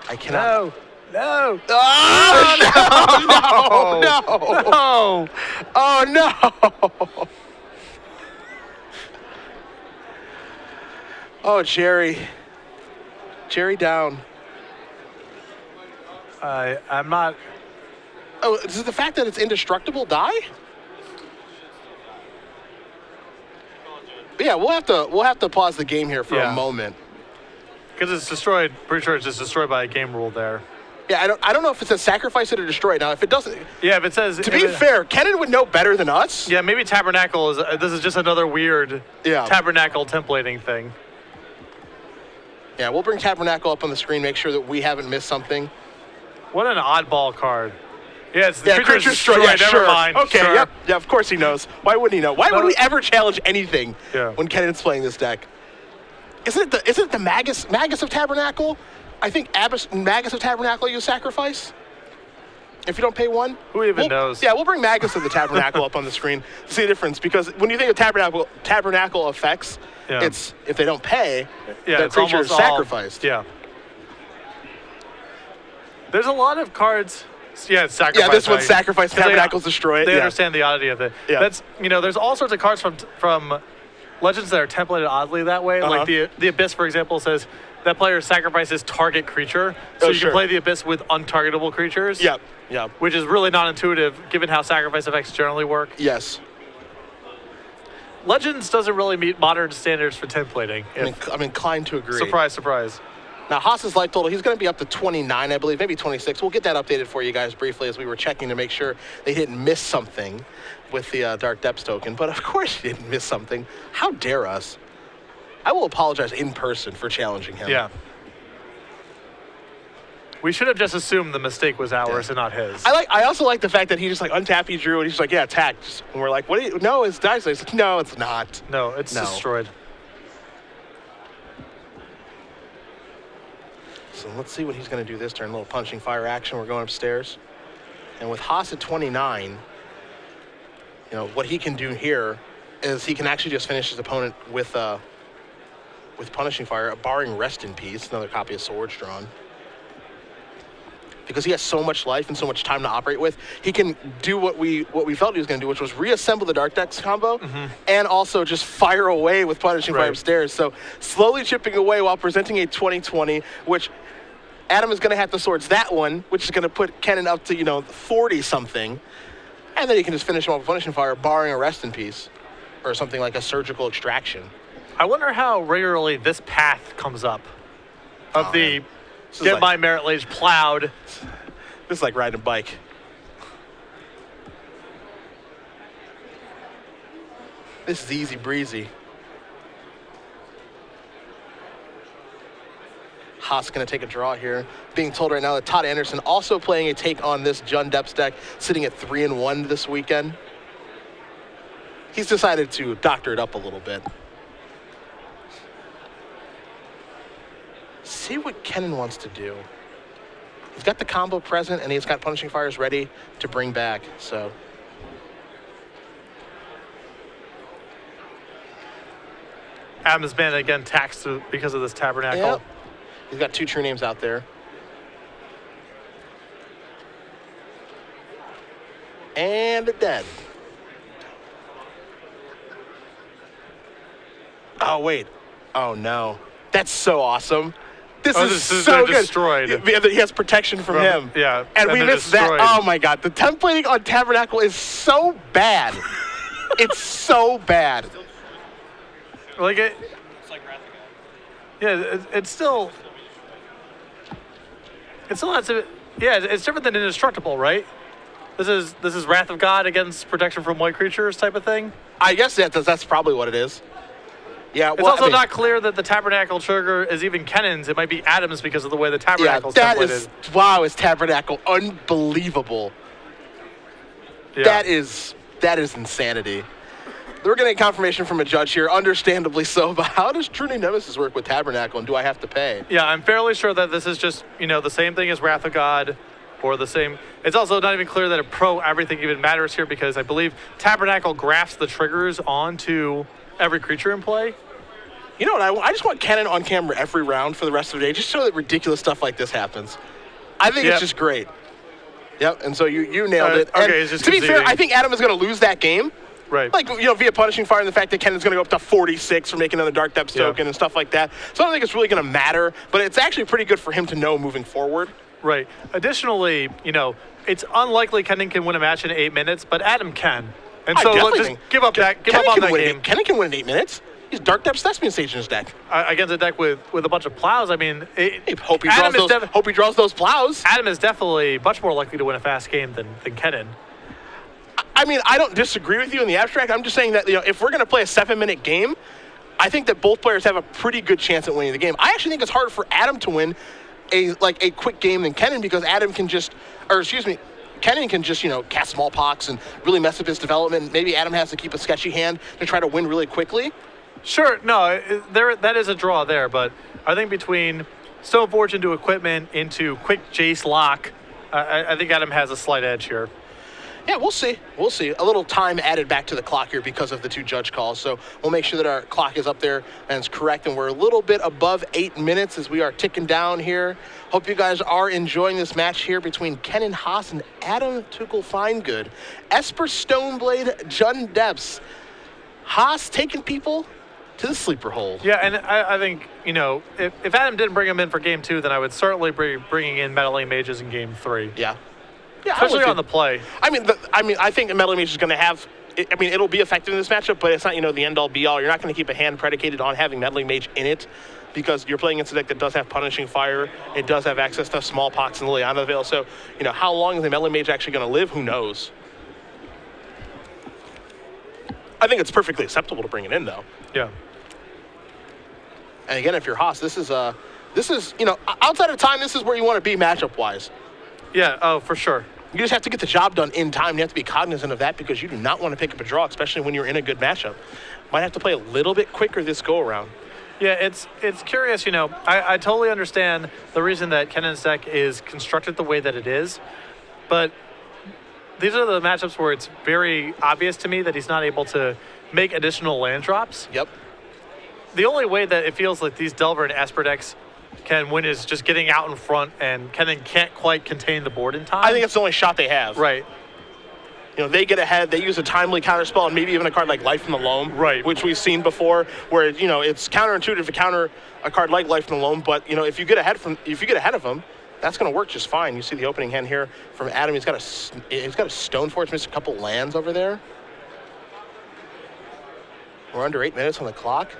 I cannot. No. Oh, no. Oh, no. Oh, Jerry. Jerry down. I'm not. Oh, is it the fact that it's indestructible die? Yeah, we'll have to pause the game here for a moment. Because it's destroyed. Pretty sure it's just destroyed by a game rule there. Yeah, I don't know if it says sacrifice it or destroy it. Now, if it doesn't, Yeah, if it says. to be fair, Kennen would know better than us. Yeah, maybe Tabernacle is. This is just another weird Tabernacle templating thing. Yeah, we'll bring Tabernacle up on the screen, make sure that we haven't missed something. What an oddball card. Yeah, it's the Creature destroyed. Yeah, Never sure. mind. Okay, sure. yep. Yeah, of course he knows. Why wouldn't he know? Why would we ever challenge anything when Kennen's playing this deck? Isn't it the Magus of Tabernacle? I think Magus of Tabernacle you sacrifice if you don't pay 1. Who even knows? Yeah, we'll bring Magus of the Tabernacle up on the screen to see the difference, because when you think of Tabernacle effects, it's if they don't pay, their creature is sacrificed. There's a lot of cards. Yeah, it's sacrifice. Yeah, this one's sacrifice. Tabernacle's destroy it. They understand the oddity of it. Yeah. That's there's all sorts of cards from Legends that are templated oddly that way. Like the Abyss, for example, says that player sacrifices target creature, so Oh, you sure. can play the Abyss with untargetable creatures. Yep. Which is really not intuitive, given how sacrifice effects generally work. Yes. Legends doesn't really meet modern standards for templating. I'm inclined to agree. Surprise, surprise. Now, Haas's life total, he's going to be up to 29, I believe, maybe 26. We'll get that updated for you guys briefly as we were checking to make sure they didn't miss something with the Dark Depths token. But of course you didn't miss something. How dare us? I will apologize in person for challenging him. Yeah. We should have just assumed the mistake was ours and not his. I also like the fact that he just like untapped, he drew, and he's just like, yeah, attack. And we're like, what do you, no, it's dice. He's like, no, it's not. No, it's destroyed. So let's see what he's going to do this turn. A little punching fire action. We're going upstairs. And with Haas at 29, what he can do here is he can actually just finish his opponent with punishing fire, barring Rest in Peace, another copy of Swords drawn. Because he has so much life and so much time to operate with, he can do what we felt he was going to do, which was reassemble the Dark Decks combo and also just fire away with punishing fire upstairs. So slowly chipping away while presenting a 2020, which Adam is going to have to Swords that one, which is going to put Kennen up to 40-something, and then he can just finish him off with punishing fire, barring a Rest in Peace or something like a Surgical Extraction. I wonder how regularly this path comes up of the get like, my Merit Lage plowed. This is like riding a bike. This is easy breezy. Haas going to take a draw here. Being told right now that Todd Anderson also playing a take on this Jund Depths deck, sitting at 3-1 this weekend. He's decided to doctor it up a little bit. See what Kennen wants to do. He's got the combo present, and he's got punishing fires ready to bring back. So Adam's been again taxed because of this Tabernacle. Yep. He's got 2 true names out there. And dead. Oh, wait. Oh, no. That's so awesome. This is so good. Destroyed. He has protection from him. Yeah. And we missed that. Oh, my God. The templating on Tabernacle is so bad. It's so bad. Like it. It's like Wrath of God. Yeah, it's still. It still has to. Yeah, it's different than Indestructible, right? This is Wrath of God against protection from white creatures type of thing. I guess that's probably what it is. Yeah, it's also not clear that the Tabernacle trigger is even Kennen's. It might be Adam's because of the way the Tabernacle's templated. Wow, is Tabernacle unbelievable. Yeah. That is insanity. We're getting confirmation from a judge here, understandably so, but how does True Name Nemesis work with Tabernacle, and do I have to pay? Yeah, I'm fairly sure that this is just, the same thing as Wrath of God, or the same. It's also not even clear that a pro everything even matters here, because I believe Tabernacle grafts the triggers onto every creature in play. You know what? I just want Kennen on camera every round for the rest of the day, just so that ridiculous stuff like this happens. I think it's just great. Yep, and so you nailed it. Okay, it's just to be fair, I think Adam is going to lose that game. Right. Like, via punishing fire and the fact that Kennen's going to go up to 46 for making another Dark Depths token and stuff like that. So I don't think it's really going to matter, but it's actually pretty good for him to know moving forward. Right. Additionally, it's unlikely Kennen can win a match in 8 minutes, but Adam can. And so let's just give up on that game. Kennen can win in 8 minutes. He's Dark Depths Thespian Sage in his deck. Against a deck with a bunch of plows, I mean... Hope he draws those plows. Adam is definitely much more likely to win a fast game than Kennen. I mean, I don't disagree with you in the abstract. I'm just saying that, if we're going to play a 7-minute game, I think that both players have a pretty good chance at winning the game. I actually think it's harder for Adam to win a quick game than Kennen, because Kennen can just, cast Smallpox and really mess up his development. Maybe Adam has to keep a sketchy hand to try to win really quickly. Sure, no, that is a draw there, but I think between Stoneforge into equipment into quick Jace lock, I think Adam has a slight edge here. Yeah, we'll see. We'll see. A little time added back to the clock here because of the 2 judge calls. So we'll make sure that our clock is up there and it's correct. And we're a little bit above 8 minutes as we are ticking down here. Hope you guys are enjoying this match here between Kennen Haas and Adam Tukel-Finegood. Esper Stoneblade Jund Depths. Haas taking people to the sleeper hold. Yeah, and I think, you know, if Adam didn't bring him in for game 2, then I would certainly be bringing in Meddling Mages in game 3. Yeah. Yeah, Especially on the play. I mean, I think Meddling Mage is going to have. I mean, it'll be effective in this matchup, but it's not, you know, the end-all, be-all. You're not going to keep a hand predicated on having Meddling Mage in it because you're playing against a deck that does have Punishing Fire. It does have access to Smallpox and Liliana Veil. So, you know, how long is the Meddling Mage actually going to live? Who knows? I think it's perfectly acceptable to bring it in, though. Yeah. And again, if you're Haas, this is, you know, outside of time, this is where you want to be matchup-wise. Yeah, oh, for sure. You just have to get the job done in time. You have to be cognizant of that because you do not want to pick up a draw, especially when you're in a good matchup. Might have to play a little bit quicker this go-around. Yeah, it's curious, you know. I totally understand the reason that Kennen's deck is constructed the way that it is, but these are the matchups where it's very obvious to me that he's not able to make additional land drops. Yep. The only way that it feels like these Delver and Esper decks can win is just getting out in front, and Kennen can't quite contain the board in time. I think it's the only shot they have. Right. You know, they get ahead, they use a timely counterspell, and maybe even a card like Life from the Loam, right, which we've seen before, where, you know, it's counterintuitive to counter a card like Life from the Loam, but, you know, if you get ahead of them, that's going to work just fine. You see the opening hand here from Adam. He's got a Stoneforge, missed a couple lands over there. We're under 8 minutes on the clock.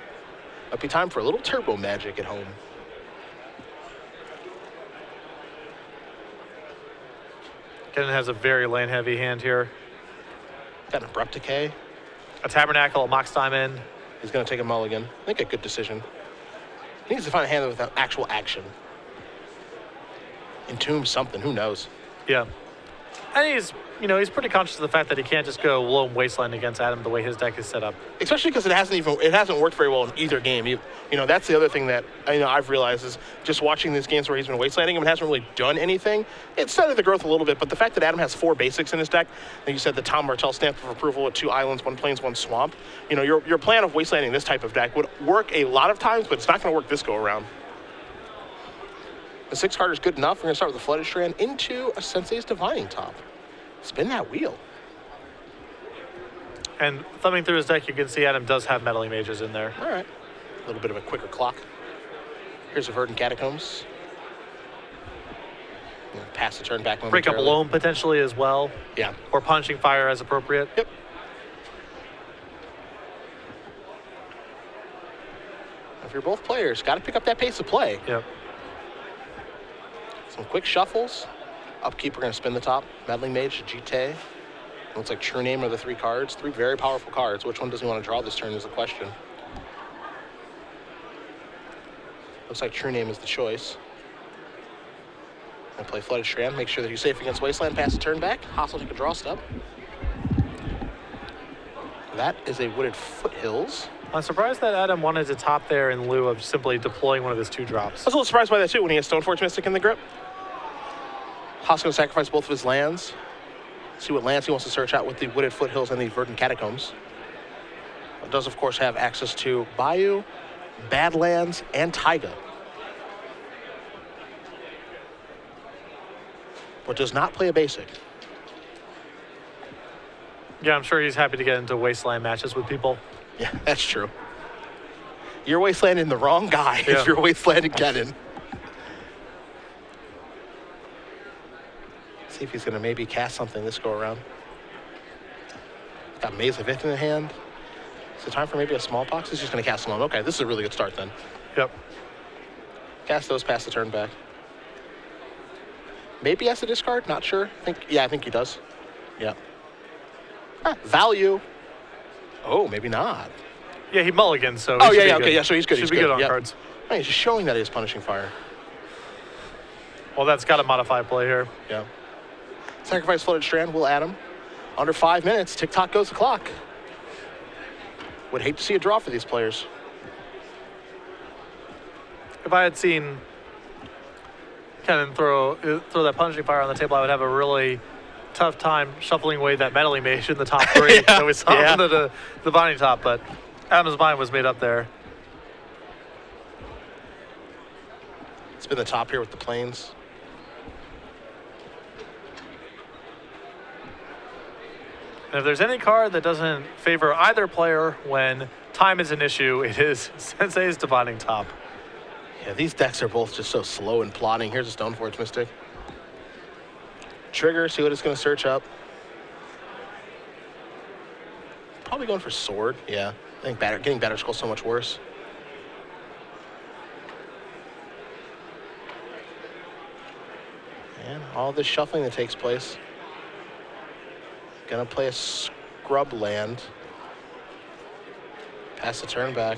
Might be time for a little turbo magic at home. Kennen has a very land-heavy hand here. Got an Abrupt Decay. A Tabernacle, a Mox Diamond. He's going to take a mulligan. I think a good decision. He needs to find a hand with actual action. Entomb something, who knows? Yeah. And he's pretty conscious of the fact that he can't just go Loam Wasteland against Adam the way his deck is set up. Especially because it hasn't worked very well in either game. You know, that's the other thing that I've realized is just watching these games where he's been Wastelanding him and hasn't really done anything. It started the growth a little bit, but the fact that Adam has 4 basics in his deck, and you said the Tom Martell stamp of approval with 2 islands, 1 plains, 1 swamp. You know, your plan of Wastelanding this type of deck would work a lot of times, but it's not going to work this go around. The 6 card is good enough. We're going to start with the Flooded Strand into a Sensei's Divining Top. Spin that wheel. And thumbing through his deck, you can see Adam does have Meddling Mages in there. All right. A little bit of a quicker clock. Here's a Verdant Catacombs. Pass the turn back momentarily. Break up Loam potentially as well. Yeah. Or Punishing Fire as appropriate. Yep. If you're both players, got to pick up that pace of play. Yep. Some quick shuffles. Upkeep, we're going to spin the top. Meddling Mage, Jite. Looks like True Name are the 3 cards. 3 very powerful cards. Which one does he want to draw this turn is the question. Looks like True Name is the choice. And play Flooded Strand. Make sure that you're safe against Wasteland. Pass the turn back. Haas will take a draw step. That is a Wooded Foothills. I'm surprised that Adam wanted to top there in lieu of simply deploying one of his 2 drops. I was a little surprised by that too when he has Stoneforge Mystic in the grip. Haas going to sacrifice both of his lands. See what lands he wants to search out with the Wooded Foothills and the Verdant Catacombs. It does, of course, have access to Bayou, Badlands, and Taiga. But does not play a basic. Yeah, I'm sure he's happy to get into Wasteland matches with people. Yeah, that's true. You're Wastelanding the wrong guy Yeah. if you're Wastelanding Kennen. See if he's going to maybe cast something this go around. Got Maze of Ith in the hand. Is it time for maybe a Smallpox? He's just going to cast Loam. Okay, this is a really good start then. Yep. Cast those, pass the turn back. Maybe he has to discard, not sure. I think he does. Yeah. Value. Oh, maybe not. Yeah, he mulligans, so Oh, he should be okay, good. yeah, so he's good. Should He's be good on yeah. cards. Right, he's just showing that he has Punishing Fire. Well, that's got a modified play here. Yeah. Sacrifice Flooded Strand will add him. Under 5 minutes, tick-tock goes the clock. Would hate to see a draw for these players. If I had seen Kennen throw that Punishing Fire on the table, I would have a really tough time shuffling away that Meddling Mage in the top 3 that we saw under the Divining Top, but Adam's mind was made up there. Spin the top here with the plains. And if there's any card that doesn't favor either player when time is an issue, it is Sensei's Divining Top. Yeah, these decks are both just so slow and plodding. Here's a Stoneforge Mystic. Trigger, see what it's going to search up. Probably going for Sword. Yeah, I think getting Battered Skull so much worse. And all this shuffling that takes place. Gonna play a Scrub land. Pass the turn back.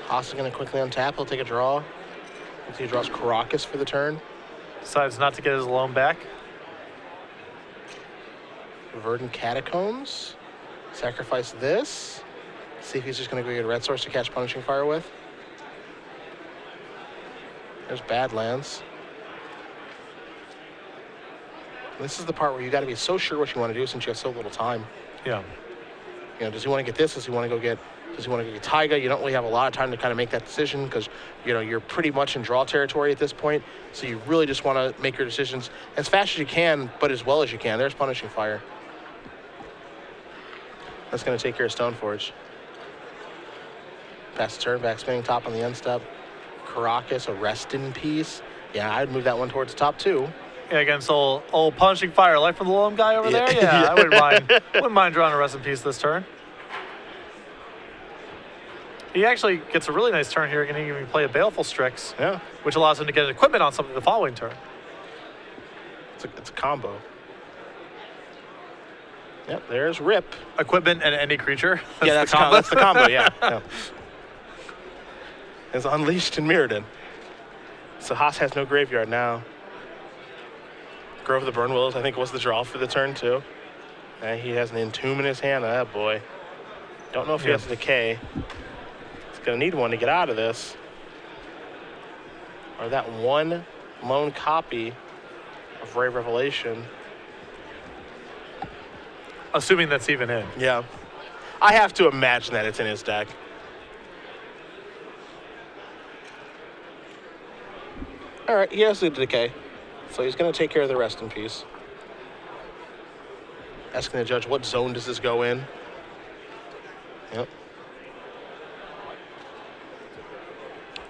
Haas is gonna quickly untap. He'll take a draw. He draws Caracas for the turn. Decides not to get his loan back. Verdant Catacombs. Sacrifice this. See if he's just going to go get Red Source to catch Punishing Fire with. There's Badlands. This is the part where you got to be so sure what you want to do since you have so little time. Yeah. You know, does he want to get this? Does he want to go get Taiga? You don't really have a lot of time to kind of make that decision because, you know, you're pretty much in draw territory at this point. So you really just want to make your decisions as fast as you can, but as well as you can. There's Punishing Fire. That's going to take care of Stoneforge. Pass the turn back, spinning top on the end step. Caracas, a Rest in Peace. Yeah, I'd move that one towards the top too. Yeah, against old Punishing Fire, life from the loam guy over there. Yeah, I wouldn't mind drawing a Rest in Peace this turn. He actually gets a really nice turn here. He can even play a Baleful Strix, Yeah, which allows him to get equipment on something the following turn. it's a combo. Yep, there's Rip. Equipment and any creature. That's the combo. Yeah. It's Unleashed in Mirrodin. So Haas has no graveyard now. Grove of the Burn Willows, I think, was the draw for the turn, too. And he has an Entomb in his hand. Oh, boy. Don't know if he has a Decay. He's going to need one to get out of this. Or that one lone copy of Ray Revelation. Assuming that's even in. Yeah. I have to imagine that it's in his deck. All right, he has the Decay. So he's going to take care of the Rest in Peace. Asking the judge, what zone does this go in? Yep.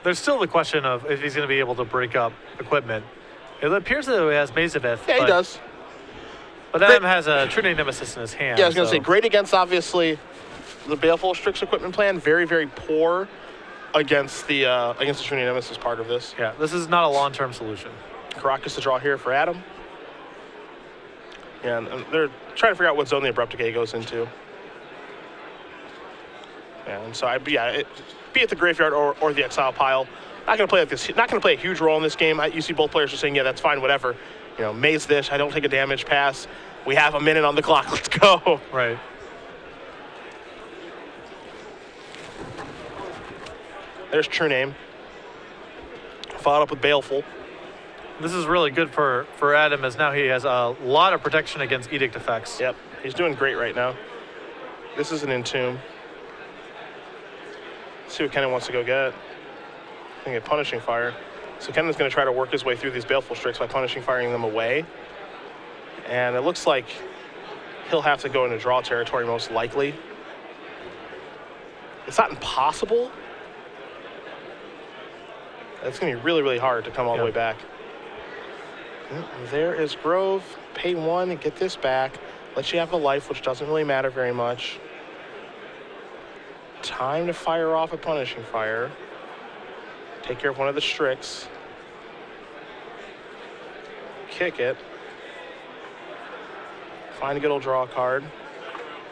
There's still the question of if he's going to be able to break up equipment. It appears that he has Mazavith. Yeah, he does. But Adam has a Trinity Nemesis in his hand. Yeah, I was going to say, great against, obviously, the Baleful Strix equipment plan. Very, very poor against the Trinity Nemesis part of this. Yeah, this is not a long-term solution. Caracas to draw here for Adam. Yeah, and they're trying to figure out what zone the Abrupt Decay goes into. Yeah, and so be it the graveyard or the exile pile. Not going to play a huge role in this game. You see both players are saying, yeah, that's fine, whatever. You know, maze this. I don't take a damage pass. We have a minute on the clock. Let's go. Right. There's True Name. Followed up with Baleful. This is really good for Adam, as now he has a lot of protection against Edict effects. Yep, he's doing great right now. This is an Entomb. See what Kennen wants to go get. I think a Punishing Fire. So Kennen's going to try to work his way through these Baleful Strix by Punishing Firing them away. And it looks like he'll have to go into draw territory most likely. It's not impossible. It's going to be really, really hard to come all the way back. There is Grove. Pay 1 and get this back. Let you have a life, which doesn't really matter very much. Time to fire off a Punishing Fire. Take care of one of the Strix. Kick it. Find a good old draw card.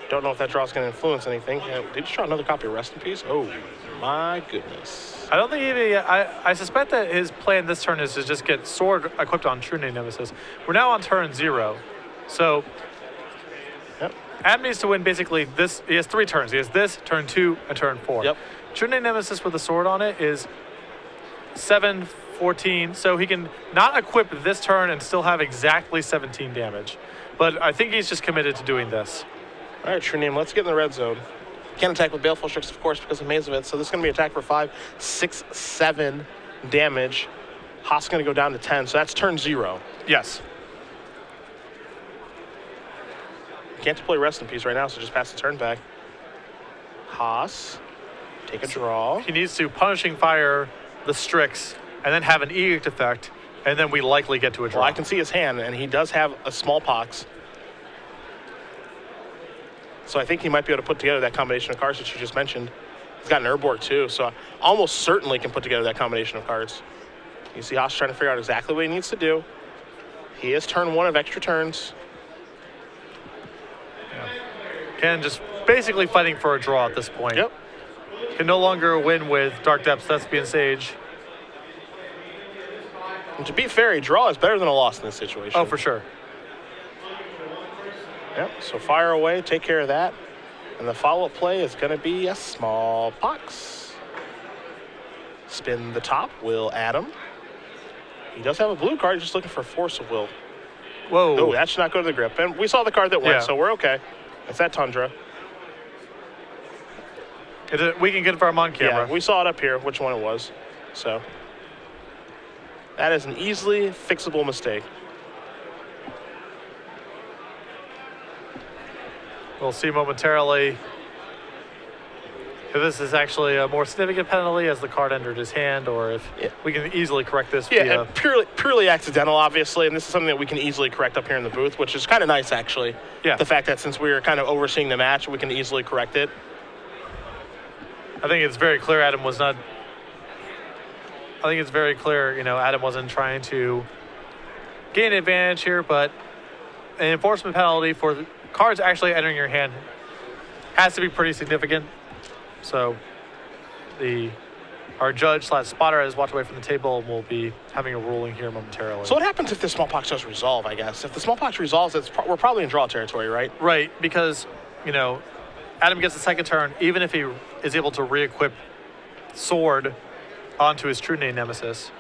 Don't know if that draw is going to influence anything. Did you draw another copy of Rest in Peace? Oh, my goodness. I don't think I suspect that his plan this turn is to just get Sword equipped on Trinity Nemesis. We're now on turn 0. So Adam needs to win basically this. He has 3 turns. He has this, turn 2, and turn 4. Yep. Trinity Nemesis with a sword on it is 7, 14. So he can not equip this turn and still have exactly 17 damage. But I think he's just committed to doing this. All right, True Name, let's get in the red zone. Can't attack with Baleful Strix, of course, because of Mazavith. So this is going to be attack for 5, 6, 7 damage. Haas is going to go down to 10, so that's turn 0. Yes. Can't play Rest in Peace right now, so just pass the turn back. Haas, take a draw. He needs to Punishing Fire the Strix and then have an edict effect, and then we likely get to a draw. Well, I can see his hand, and he does have a smallpox. So I think he might be able to put together that combination of cards that you just mentioned. He's got an Urborg too, so almost certainly can put together that combination of cards. You see Haas trying to figure out exactly what he needs to do. He is turn 1 of extra turns. Kennen just basically fighting for a draw at this point. Yep. Can no longer win with Dark Depths, Thespian Sage. And to be fair, a draw is better than a loss in this situation. Oh, for sure. Yep, so fire away, take care of that. And the follow-up play is going to be a smallpox. Spin the top, will Adam. He does have a blue card, just looking for Force of Will. Whoa. Oh, that should not go to the grip. And we saw the card that went, Yeah. so we're okay. It's that Tundra. We can confirm on camera. Yeah, we saw it up here, which one it was. So that is an easily fixable mistake. We'll see momentarily if this is actually a more significant penalty as the card entered his hand, or if we can easily correct this Yeah, via... and purely accidental, obviously, and this is something that we can easily correct up here in the booth, which is kind of nice, actually. Yeah. The fact that since we were kind of overseeing the match, we can easily correct it. I think it's very clear Adam was not... I think it's very clear, Adam wasn't trying to gain an advantage here, but an enforcement penalty for the cards actually entering your hand has to be pretty significant. So our judge/spotter has walked away from the table and will be having a ruling here momentarily. So what happens if the smallpox does resolve, I guess? If the smallpox resolves, we're probably in draw territory, right? Right, because, Adam gets the second turn, even if he is able to re-equip Sword onto his True Name Nemesis.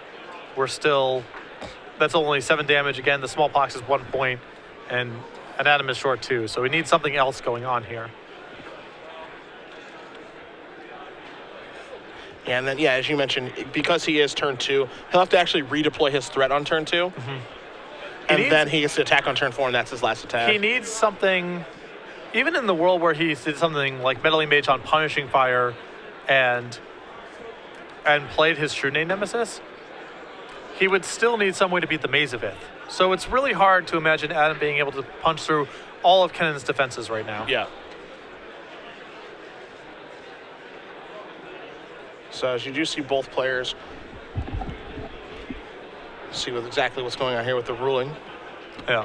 That's only 7 damage. Again, the smallpox is 1 point, and Adam is short 2, so we need something else going on here. And then, as you mentioned, because he is turn 2, he'll have to actually redeploy his threat on turn 2. Mm-hmm. And then he gets to attack on turn 4, and that's his last attack. He needs something, even in the world where he did something like Meddling Mage on Punishing Fire and played his True Name Nemesis, he would still need some way to beat the Mazavith. So it's really hard to imagine Adam being able to punch through all of Kennen's defenses right now. Yeah. So as you do see both players see exactly what's going on here with the ruling. Yeah.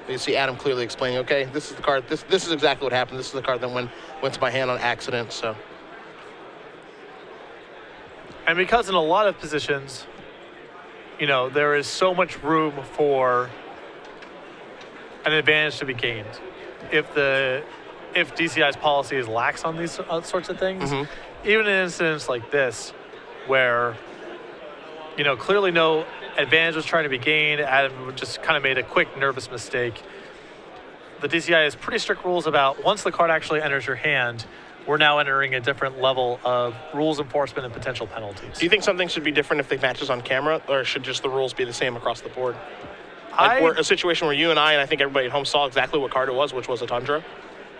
You see Adam clearly explaining, okay, this is the card, this is exactly what happened. This is the card that went to my hand on accident, so. And because in a lot of positions, there is so much room for an advantage to be gained. If DCI's policy is lax on these sorts of things, even in incidents like this, where, clearly no advantage was trying to be gained, Adam just kind of made a quick, nervous mistake. The DCI has pretty strict rules about once the card actually enters your hand, we're now entering a different level of rules enforcement and potential penalties. Do you think something should be different if they matches on camera, or should just the rules be the same across the board? Like a situation where you and I think everybody at home saw exactly what card it was, which was a Tundra?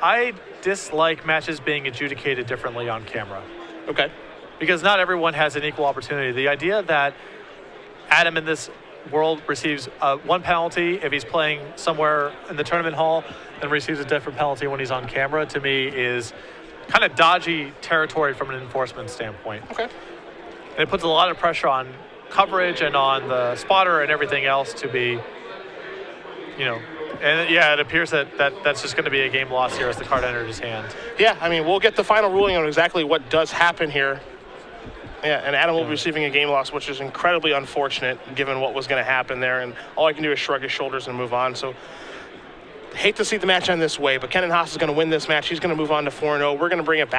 I dislike matches being adjudicated differently on camera. Okay. Because not everyone has an equal opportunity. The idea that Adam in this world receives 1 penalty if he's playing somewhere in the tournament hall and receives a different penalty when he's on camera, to me is kind of dodgy territory from an enforcement standpoint. Okay. And it puts a lot of pressure on coverage and on the spotter and everything else to be, and it appears that's just going to be a game loss here as the card entered his hand. Yeah, we'll get the final ruling on exactly what does happen here. Yeah, and Adam will be receiving a game loss, which is incredibly unfortunate given what was going to happen there. And all I can do is shrug his shoulders and move on. So, hate to see the match end this way, but Kennen Haas is going to win this match. He's going to move on to 4-0. We're going to bring it back.